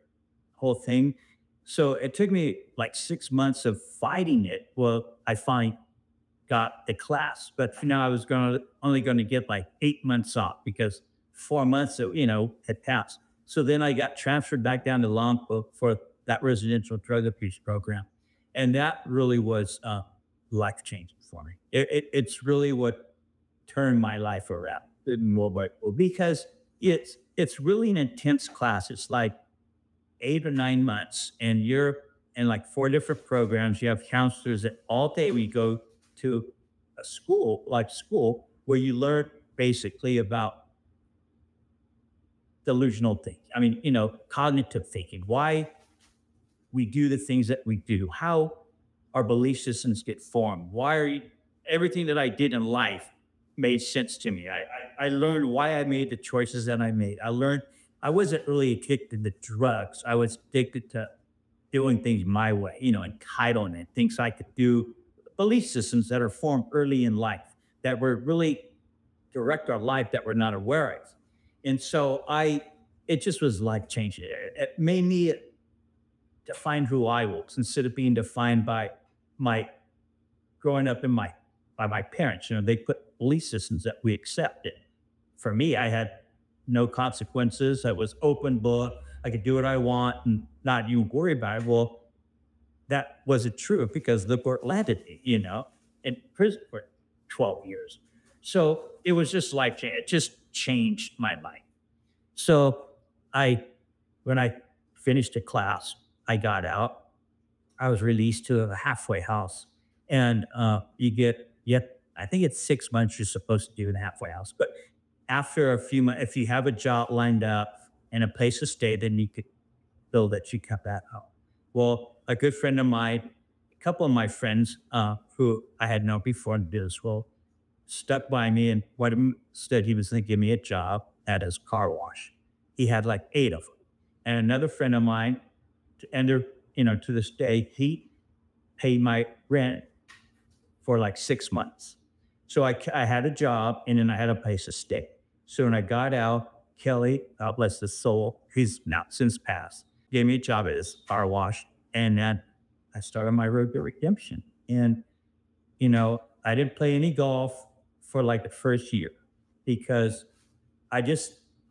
whole thing. So it took me like 6 months of fighting it. Well, I finally got the class, but I was only going to get like 8 months off because 4 months, had passed. So then I got transferred back down to Longboat for that residential drug abuse program. And that really was life-changing for me. It's really what turned my life around. Because it's really an intense class. It's like 8 or 9 months, and you're in like 4 different programs. You have counselors that all day we go to a school where you learn basically about delusional thinking. I mean, cognitive thinking. Why we do the things that we do, how our belief systems get formed. Everything that I did in life made sense to me. I learned why I made the choices that I made. I learned I wasn't really addicted to drugs. I was addicted to doing things my way, entitlement, things I could do, belief systems that are formed early in life that were really direct our life that we're not aware of. And so it just was life changing. It made me define who I was instead of being defined by my growing up by my parents. They put belief systems that we accepted. For me, I had no consequences. I was open book. I could do what I want and not even worry about it. Well, that wasn't true because the court landed me, in prison for 12 years. So it was just life changing. It just changed my life. So when I finished the class, I got out. I was released to a halfway house, and I think it's 6 months you're supposed to do in the halfway house. But after a few months, if you have a job lined up and a place to stay, then you could build that you cut that out. Well, a good friend of mine, a couple of my friends who I had known before in business school, stuck by me and said he was going to give me a job at his car wash. He had like 8 of them. And another friend of mine, to this day, he paid my rent for like 6 months. So I had a job and then I had a place to stay. So when I got out, Kelly, God bless his soul, he's now since passed, gave me a job at his car wash. And then I started my road to redemption. And, I didn't play any golf for like the first year because I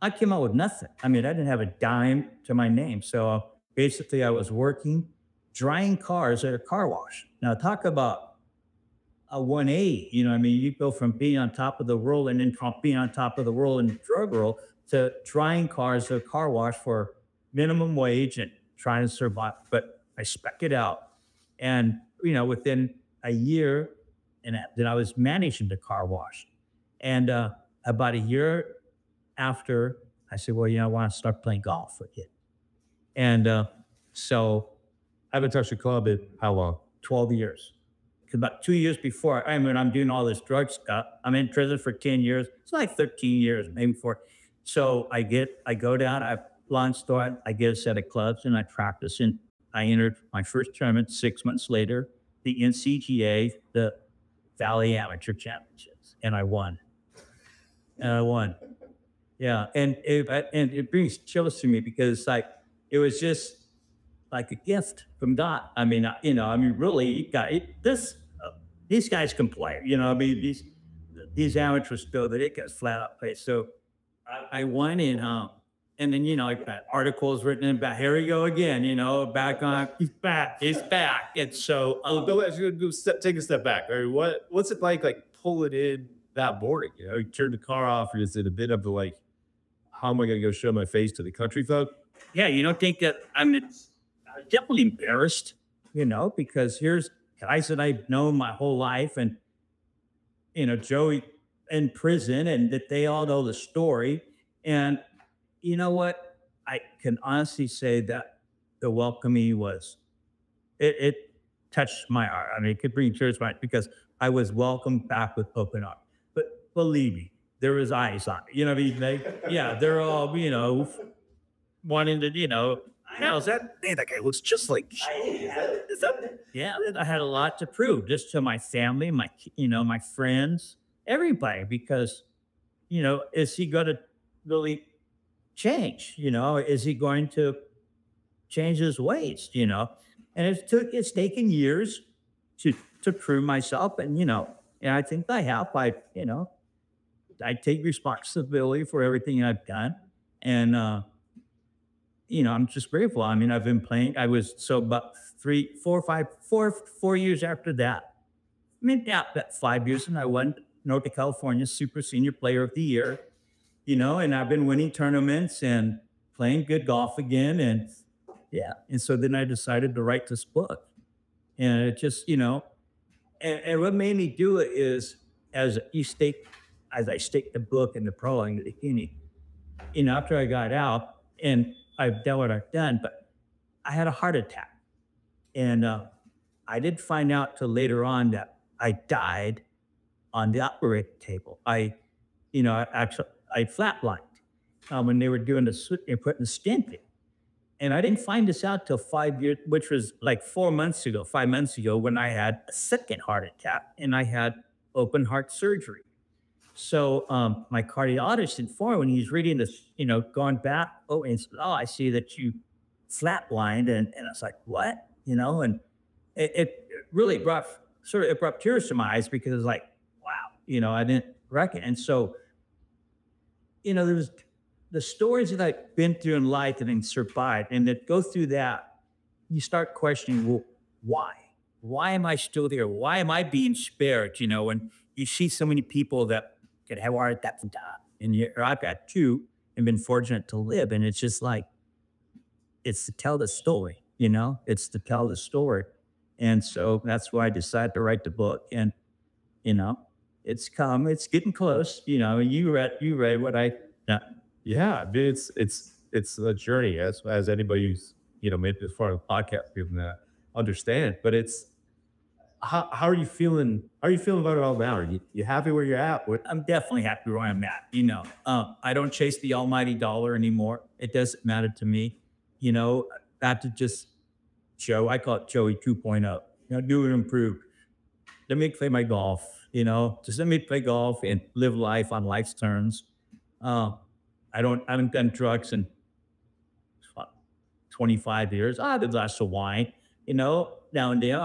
came out with nothing. I mean, I didn't have a dime to my name. So basically I was working, drying cars at a car wash. Now talk about a 180, you go from being on top of the world and then from being on top of the world in the drug world to drying cars at a car wash for minimum wage and trying to survive. But I spec it out. And, within a year, and then I was managing the car wash. And about a year after, I said, well, I want to start playing golf again. And so I haven't touched a club in how long? 12 years. Because about 2 years before, I'm doing all this drug stuff. I'm in prison for 10 years. It's like 13 years, maybe 4. So I go down, long story, I get a set of clubs and I practice. And I entered my first tournament 6 months later, the NCGA, the Valley Amateur Championships. And I won. Yeah. And it brings chills to me because it was just like a gift from God. Really, these guys can play. These amateurs still that it gets flat out play. So I won in, and then like that articles written about here we go again. Back on he's back. And so take a step back. What's it like pulling in that morning? You turn the car off, or is it a bit of the how am I going to go show my face to the country folk? Yeah, you don't think that I'm definitely embarrassed, because here's guys that I've known my whole life and, Joey in prison and that they all know the story. And you know what? I can honestly say that the welcoming it touched my heart. It could bring tears to my heart because I was welcomed back with open arms. But believe me, there was eyes on it. They're all, wanting to, how's that? Hey, that guy looks just like. Yeah, I had a lot to prove just to my family, my friends, everybody, because, is he going to really change? Is he going to change his ways? And it's taken years to prove myself, and and I think I have. I take responsibility for everything I've done, and I'm just grateful. I've been playing. I was about 4 years after that. About 5 years, and I won North California Super Senior Player of the Year. And I've been winning tournaments and playing good golf again, and and so then I decided to write this book, and it just and what made me do it is as I state the book in the prologue in the beginning. After I got out and I've done what I've done, but I had a heart attack. And I didn't find out till later on that I died on the operating table. I flatlined when they were doing they're putting the stent in. And I didn't find this out till 5 years, which was like 4 months ago, 5 months ago, when I had a second heart attack and I had open heart surgery. So my cardiologist informed when he's reading this, gone back, and said, oh, I see that you flatlined. And I was like, what? And it really it brought tears to my eyes because it's like, wow, I didn't reckon. And so, there was the stories that I've been through in life and then survived, and that go through that, you start questioning, well, why? Why am I still there? Why am I being spared? When you see so many people that could have heart attacks and die, and I've got two and been fortunate to live, and it's just like, it's to tell the story, it's to tell the story. And so that's why I decided to write the book. And, it's getting close, and you read what I, Yeah, I mean, it's a journey as anybody who's made this far in the podcast people that understand. But it's how are you feeling? How are you feeling about it all now? Are you happy where you're at? I'm definitely happy where I'm at. I don't chase the almighty dollar anymore. It doesn't matter to me. Back to just Joe. I call it Joey 2.0. Do and improve. Let me play my golf. Just let me play golf and live life on life's terms. I haven't done drugs in 25 years. I have a glass of wine, now and then.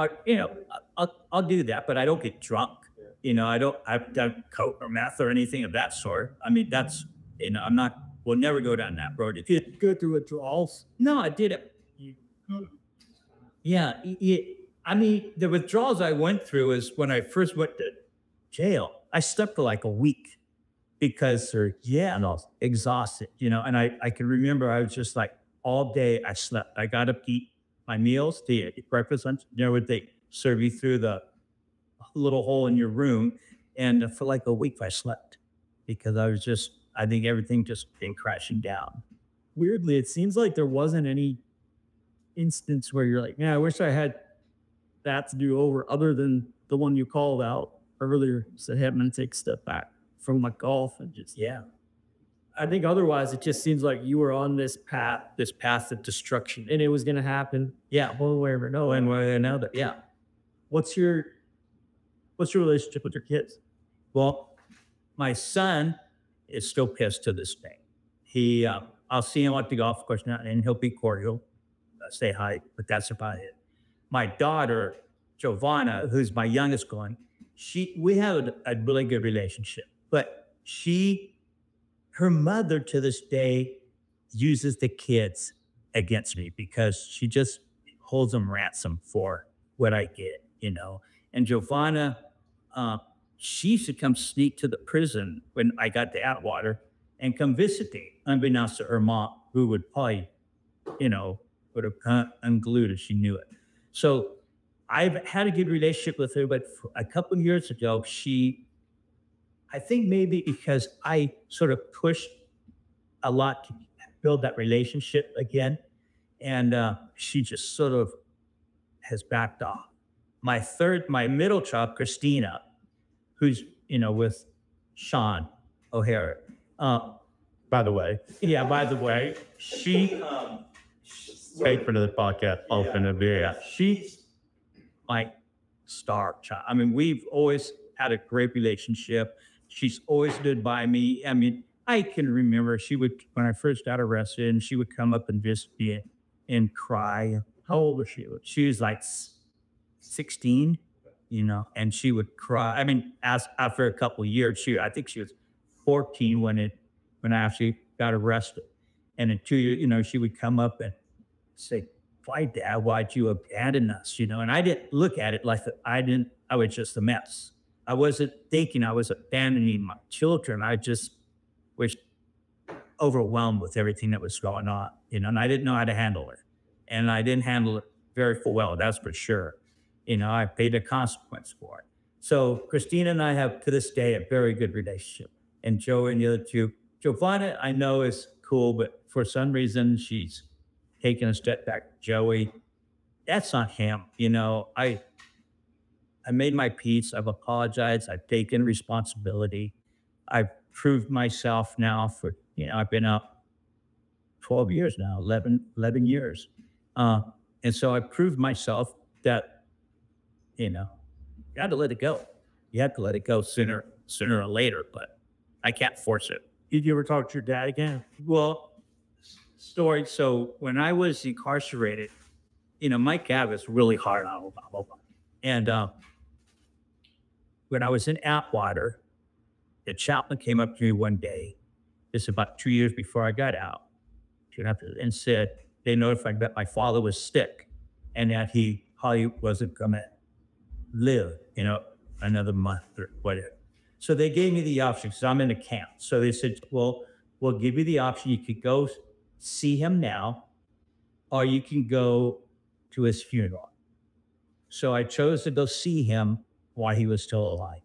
I'll do that, but I don't get drunk. I've done coke or meth or anything of that sort. I mean, that's, we'll never go down that road. If you Go through withdrawals? No, I did it. Yeah. I mean, the withdrawals I went through is when I first went to jail. I slept for like a week because and I was exhausted, and I can remember I was just like all day I slept. I got up to eat my meals, to eat breakfast, lunch, what they serve you through the little hole in your room. And for like a week I slept because I think everything just been crashing down. Weirdly, it seems like there wasn't any instance where you're like, man, I wish I had that to do over, other than the one you called out earlier. Said, hey, I'm going to take a step back from my golf and just, I think otherwise it just seems like you were on this path of destruction, and it was going to happen. Yeah. One way or another. One way or another. Yeah. What's your relationship with your kids? Well, my son is still pissed to this day. I'll see him at the golf course now, and he'll be cordial, say hi, but that's about it. My daughter, Giovanna, who's my youngest one, we have a really good relationship, but her mother to this day uses the kids against me because she just holds them ransom for what I get, And Giovanna, she used to come sneak to the prison when I got the Atwater and come visit me, unbeknownst to her mom, who would probably, would have unglued if she knew it. So I've had a good relationship with her, but a couple of years ago, I think maybe because I sort of pushed a lot to build that relationship again, and she just sort of has backed off. My middle child, Christina, who's, with Sean O'Hara. By the way, she paid for another podcast. she's my star child. I mean, we've always had a great relationship. She's always stood by me. I mean, I can remember when I first got arrested, and she would come up and visit me and cry. How old was she? She was like 16, and she would cry. I mean, after a couple of years, I think she was 14 when I actually got arrested. And in 2 years, she would come up and say, why, Dad, why'd you abandon us? And I didn't look at it like I was just a mess. I wasn't thinking I was abandoning my children. I just was overwhelmed with everything that was going on, and I didn't know how to handle it. And I didn't handle it very well, that's for sure. I paid a consequence for it. So Christina and I have, to this day, a very good relationship. And Joe and the other two. Giovanna, I know, is cool, but for some reason, she's taken a step back. Joey, that's not him. I made my peace. I've apologized. I've taken responsibility. I've proved myself now I've been out 12 years now, 11 years. And so I proved myself that, you had to let it go. You have to let it go sooner or later, but I can't force it. Did you ever talk to your dad again? Well, story. So when I was incarcerated, Mike Gav was really hard on Obama. And when I was in Atwater, the chaplain came up to me one day, this is about 2 years before I got out, and said they notified that my father was sick and that he probably wasn't going to live, another month or whatever. So they gave me the option because I'm in a camp. So they said, well, we'll give you the option. You could go see him now, or you can go to his funeral. So I chose to go see him while he was still alive,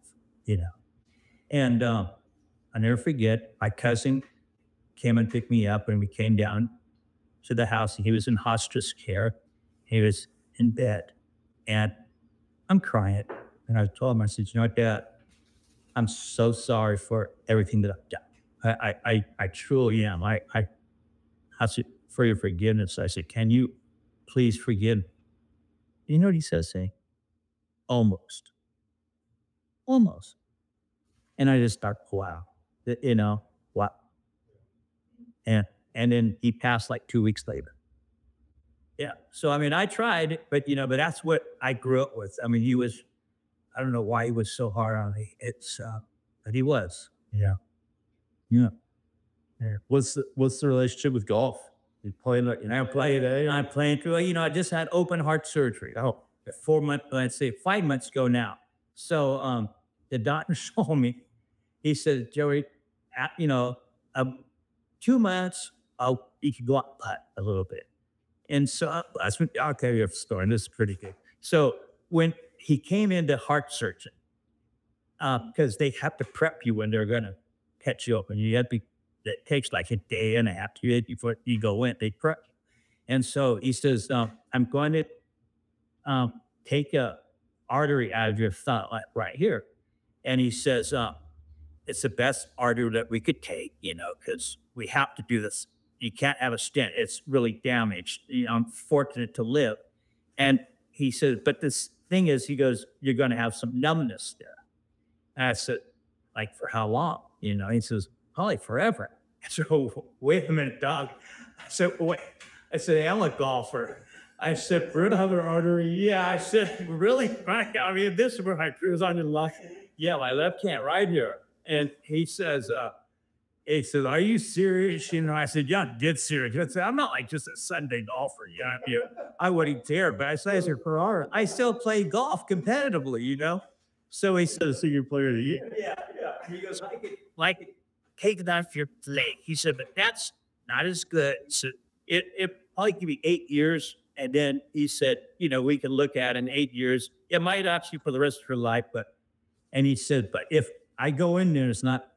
And I'll never forget, my cousin came and picked me up, and we came down to the house. He was in hospice care. He was in bed, and I'm crying. And I told him, I said, Dad, I'm so sorry for everything that I've done. I truly am. I asked for your forgiveness. I said, can you please forgive me? You know what he says, almost. Almost. And I just start, wow, wow. And then he passed like 2 weeks later. Yeah. So, I tried, but that's what I grew up with. I don't know why he was so hard on me. But he was, Yeah. What's the relationship with golf? You playing like I'm playing today? I'm playing through, I just had open heart surgery. Oh, 5 months ago now. So, the doctor told me, he said, Joey, 2 months, you can go out and putt a little bit. And so I'll tell you a story, and this is pretty good. So when he came into heart surgery, because they have to prep you when they're going to catch you open. It takes like a day and a half before you go in. They prep you. And so he says, I'm going to take a artery out of your thumb, like right here. And he says, it's the best artery that we could take, because we have to do this. You can't have a stent. It's really damaged. I'm fortunate to live. And he says, but this thing is, he goes, you're going to have some numbness there. And I said, like, for how long? He says, probably forever. So, wait a minute, dog. I said, wait. I said, hey, I'm a golfer. I said, for another artery? Yeah. I said, really? This is where I cruise on your left. Yeah, my left hand right here. And he says, are you serious? I said, yeah, I'm dead serious. I said, I'm not like just a Sunday golfer. I wouldn't dare. But I said, Ferrari, I still play golf competitively, So he says, so you're player of the year. yeah. He goes, I could take it off your plate. He said, but that's not as good. So it probably give me 8 years. And then he said, we can look at in 8 years. It might opt you for the rest of your life. And he said, but if I go in there,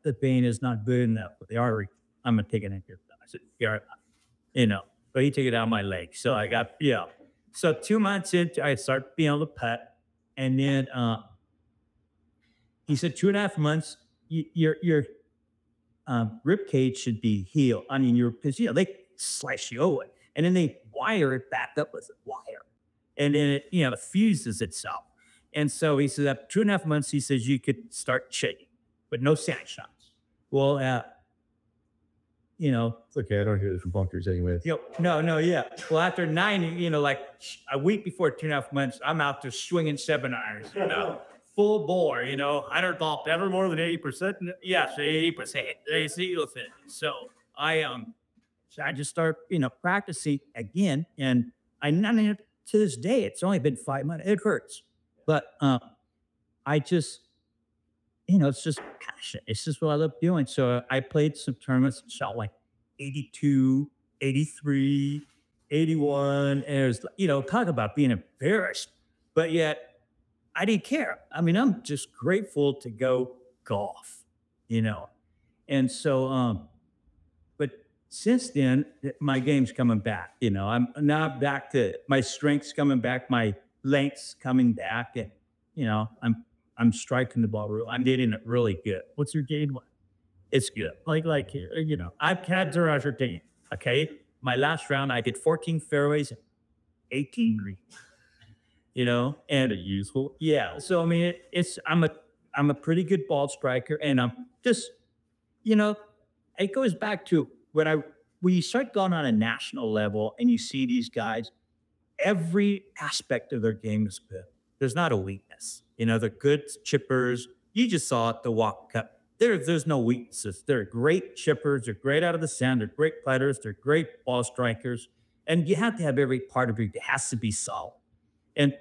the pain is not good enough with the artery, I'm going to take it in here. I said, yeah, but he took it out of my leg. So I got, So 2 months into, I started being able to putt. And then he said, 2.5 months, your rib cage should be healed. Because they slice you open, and then they wire it back up with a wire, and then it fuses itself. And so he said, after 2.5 months, he says you could start shaking, but no sand shots. Well, It's okay. I don't hear this from bunkers anyway. No, yeah. Well, after 9, like a week before 2.5 months, I'm out there swinging 7 irons, full bore, I don't golf ever more than 80%. Yes, 80%. So I just start, practicing again. And to this day, it's only been 5 months. It hurts. But I just, it's just passion. It's just what I love doing. So I played some tournaments, shot like 82, 83, 81. And it was, talk about being embarrassed. But yet, I didn't care. I'm just grateful to go golf, And so, but Since then, my game's coming back. I'm now back to my strength's coming back, my length's coming back, and I'm striking the ball. I'm hitting it really good. What's your game like? It's good. I've had Roger Dane. Okay, my last round I did 14 fairways, 18 greens. And Useful. yeah. So I mean, I'm a pretty good ball striker, and I'm just you know, it goes back to when you start going on a national level and you see these guys, every aspect of their game is good. There's not a weakness. They're good chippers. You just saw it, the walk cut. There's no weaknesses. They're great chippers. They're great out of the sand. They're great putters. They're great ball strikers. And you have to have every part of it. It has to be solid. And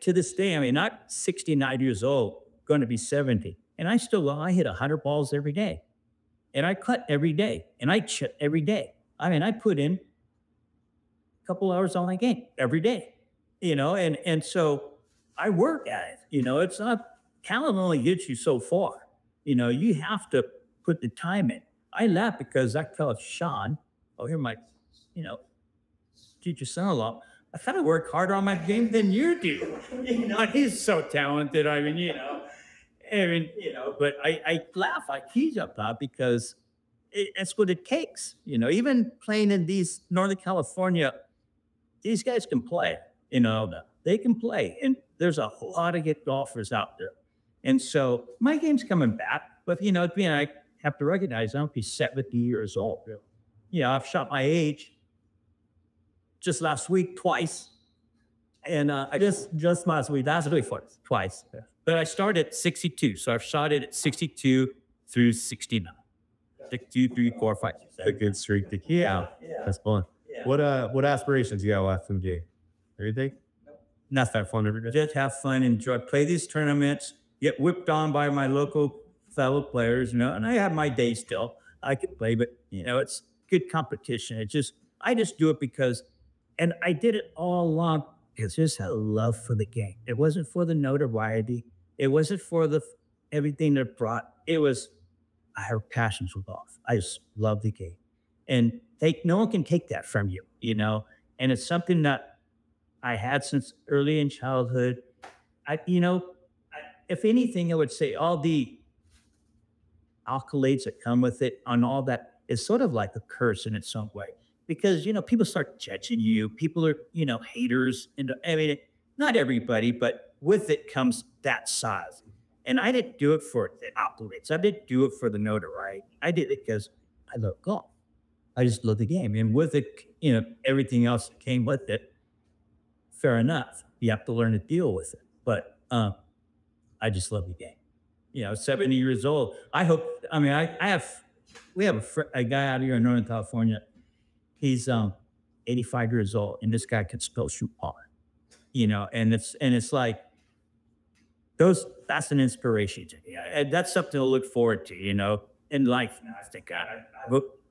to this day, I mean, I'm 69 years old, going to be 70. And I hit 100 balls every day. And I cut every day. And I chip every day. I mean, I put in a couple hours on my game every day, and so I work at it. It's not, talent only gets you so far. You have to put the time in. I laugh because that fellow, Sean, here my, teacher son-in-law, I thought I worked harder on my game than you do. He's so talented. I mean, but I laugh, I tease up that because that's what it takes. Even playing in these Northern California, these guys can play, they can play. And there's a lot of good golfers out there. And so my game's coming back, but I have to recognize I'll be 70 years old. I've shot my age just last week twice. And I just last week, that's really fun, twice. But I started at 62. So I've shot it at 62 through 69. 62, 3, 4, 5, 6, 7. A good streak to keep. Yeah. That's fun. Yeah. What aspirations you got left in the game? Anything? Nothing. Have fun every day. Just have fun, enjoy, play these tournaments, get whipped on by my local fellow players, and I have my day still. I can play, but it's good competition. I just do it because, and I did it all along. It's just a love for the game. It wasn't for the notoriety. It wasn't for everything that brought. It was, I have passions for golf. I just love the game, and no one can take that from you, And it's something that I had since early in childhood. If anything, I would say all the accolades that come with it and all that is sort of like a curse in its own way. Because, people start judging you. People are, haters. And I mean, not everybody, but with it comes that size. And I didn't do it for the accolades. I didn't do it for the notoriety. I did it because I love golf. I just love the game. And with it, everything else that came with it, fair enough. You have to learn to deal with it. But I just love the game. 70 years old. We have a guy out here in Northern California. He's 85 years old, and this guy can still shoot par. And it's like that's an inspiration to me. And that's something to look forward to, in life. Now I think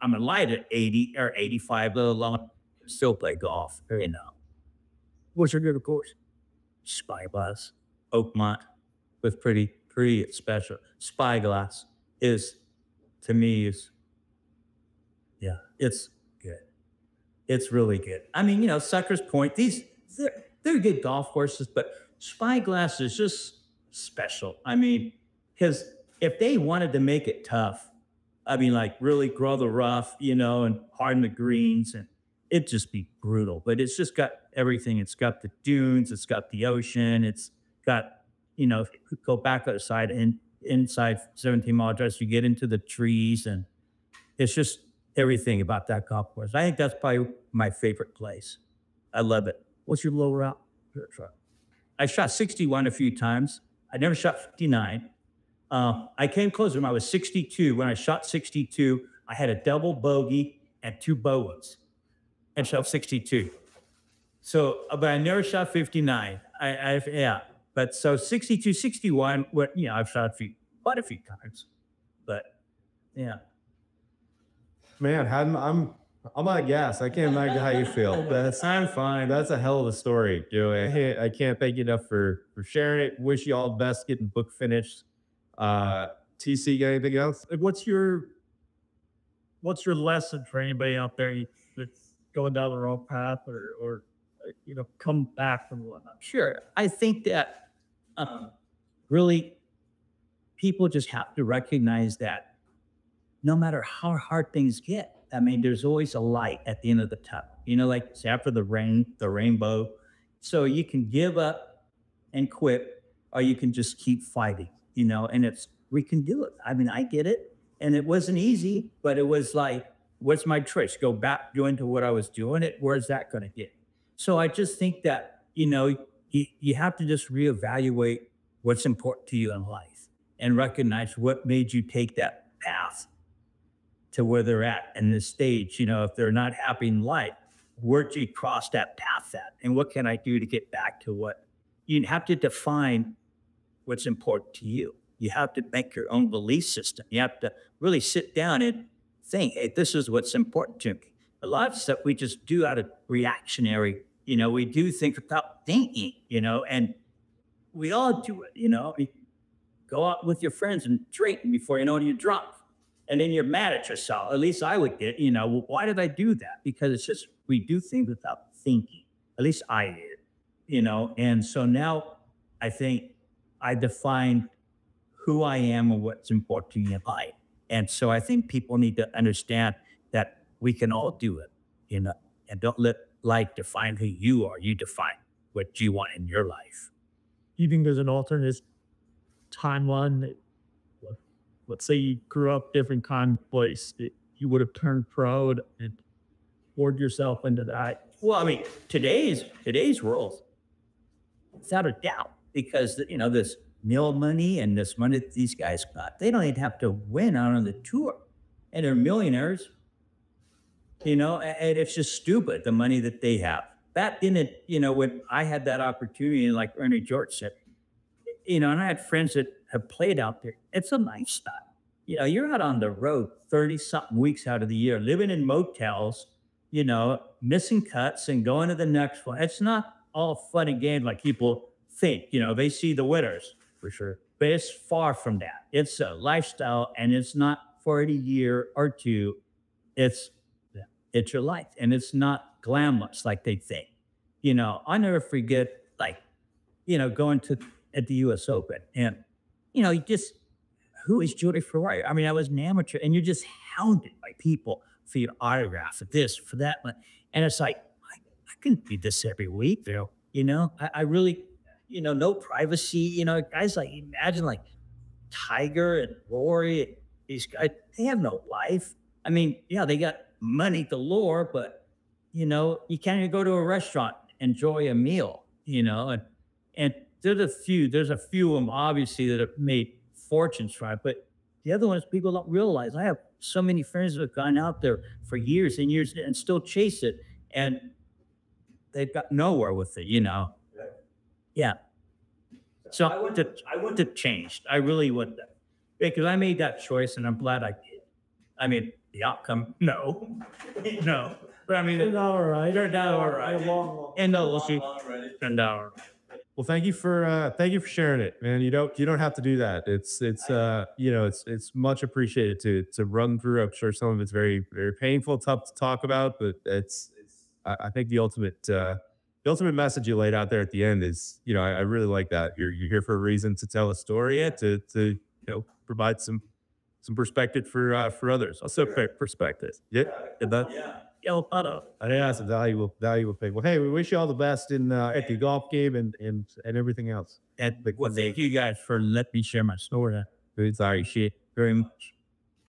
I'm alive at 80 or 85, let alone still play golf. What's your favorite course? Spyglass, Oakmont, with pretty special. Spyglass to me, it's good. It's really good. I mean, Suckers Point, they're good golf courses, but Spyglass is just special. I mean, because if they wanted to make it tough, I mean, like really grow the rough, and harden the greens, and it'd just be brutal. But it's just got everything. It's got the dunes. It's got the ocean. It's got, if you go back outside and inside 17 Mile Drive, you get into the trees, and it's just everything about that golf course. I think that's probably my favorite place. I love it. What's your low route? I shot 61 a few times. I never shot 59. I came close when I was 62. When I shot 62, I had a double bogey and 2 bogeys and shot 62. So, but I never shot 59. But so 62, 61, I've shot quite a few times. But yeah. Man, I'm out of gas. I can't imagine how you feel. I'm fine. That's a hell of a story, Joey. I can't thank you enough for sharing it. Wish you all the best getting the book finished. TC, got anything else? What's your what's your lesson for anybody out there that's going down the wrong path or come back from whatnot? Sure. I think that really people just have to recognize that no matter how hard things get, I mean, there's always a light at the end of the tunnel. Like it's after the rain, the rainbow. So you can give up and quit, or you can just keep fighting, and we can do it. I mean, I get it. And it wasn't easy, but it was like, what's my choice? Go back, go into what I was doing it. Where's that going to get? So I just think that, you have to just reevaluate what's important to you in life and recognize what made you take that path to where they're at in this stage. If they're not happy in life, where'd you cross that path at? And what can I do to get back to what you have to define what's important to you? You have to make your own belief system. You have to really sit down and think, hey, this is what's important to me. A lot of stuff we just do out of reactionary, we do things without thinking, and we all do it, You go out with your friends and drink before you know it, you're drunk. And then you're mad at yourself. At least I would get, well, why did I do that? Because it's just, we do things without thinking. At least I did, And so now I think I define who I am and what's important to me in life. And so I think people need to understand that we can all do it, and don't let life define who you are. You define what you want in your life. Do you think there's an alternate timeline? Let's say you grew up different kind of place. You would have turned pro and poured yourself into that. Well, I mean, today's world, without a doubt, because this meal money and this money that these guys got, they don't even have to win out on the tour, and they're millionaires. And it's just stupid the money that they have. That didn't, when I had that opportunity, like Ernie George said, and I had friends that have played out there. It's a lifestyle. You're out on the road 30 something weeks out of the year, living in motels, missing cuts and going to the next one. It's not all fun and games like people think. They see the winners for sure, but it's far from that. It's a lifestyle, and it's not for a year or two. It's your life, and it's not glamorous like they think. I'll never forget, going at the U.S. Open, and you just, who is Joey Ferrari? I mean, I was an amateur, and you're just hounded by people for your autograph, for this, for that, and it's like I couldn't do this every week, I really, no privacy. Guys like, imagine like Tiger and Rory, these guys, they have no life. I mean, yeah, they got money galore, but you can't even go to a restaurant, enjoy a meal, and there's a few of them obviously that have made fortunes from it, but the other ones people don't realize. I have so many friends that have gone out there for years and years and still chase it, and they've got nowhere with it, Yeah. So I want to change. I really want that, because I made that choice, and I'm glad I did. I mean, the outcome, no, no. But I mean, Turned out all right. Turned out all right. And no, we'll see. Turned out all right. Well, thank you for sharing it, man. You don't have to do that. It's much appreciated to run through. I'm sure some of it's very, very painful, tough to talk about, but I think the ultimate message you laid out there at the end is, I really like that. You're here for a reason, to tell a story, to provide some perspective for others. Also, perspective. Yeah. Did that? Yeah. Yeah, it's a valuable thing. Well, hey, we wish you all the best at the golf game and everything else. Well, thank you guys for letting me share my story. Sorry, shit. Very much.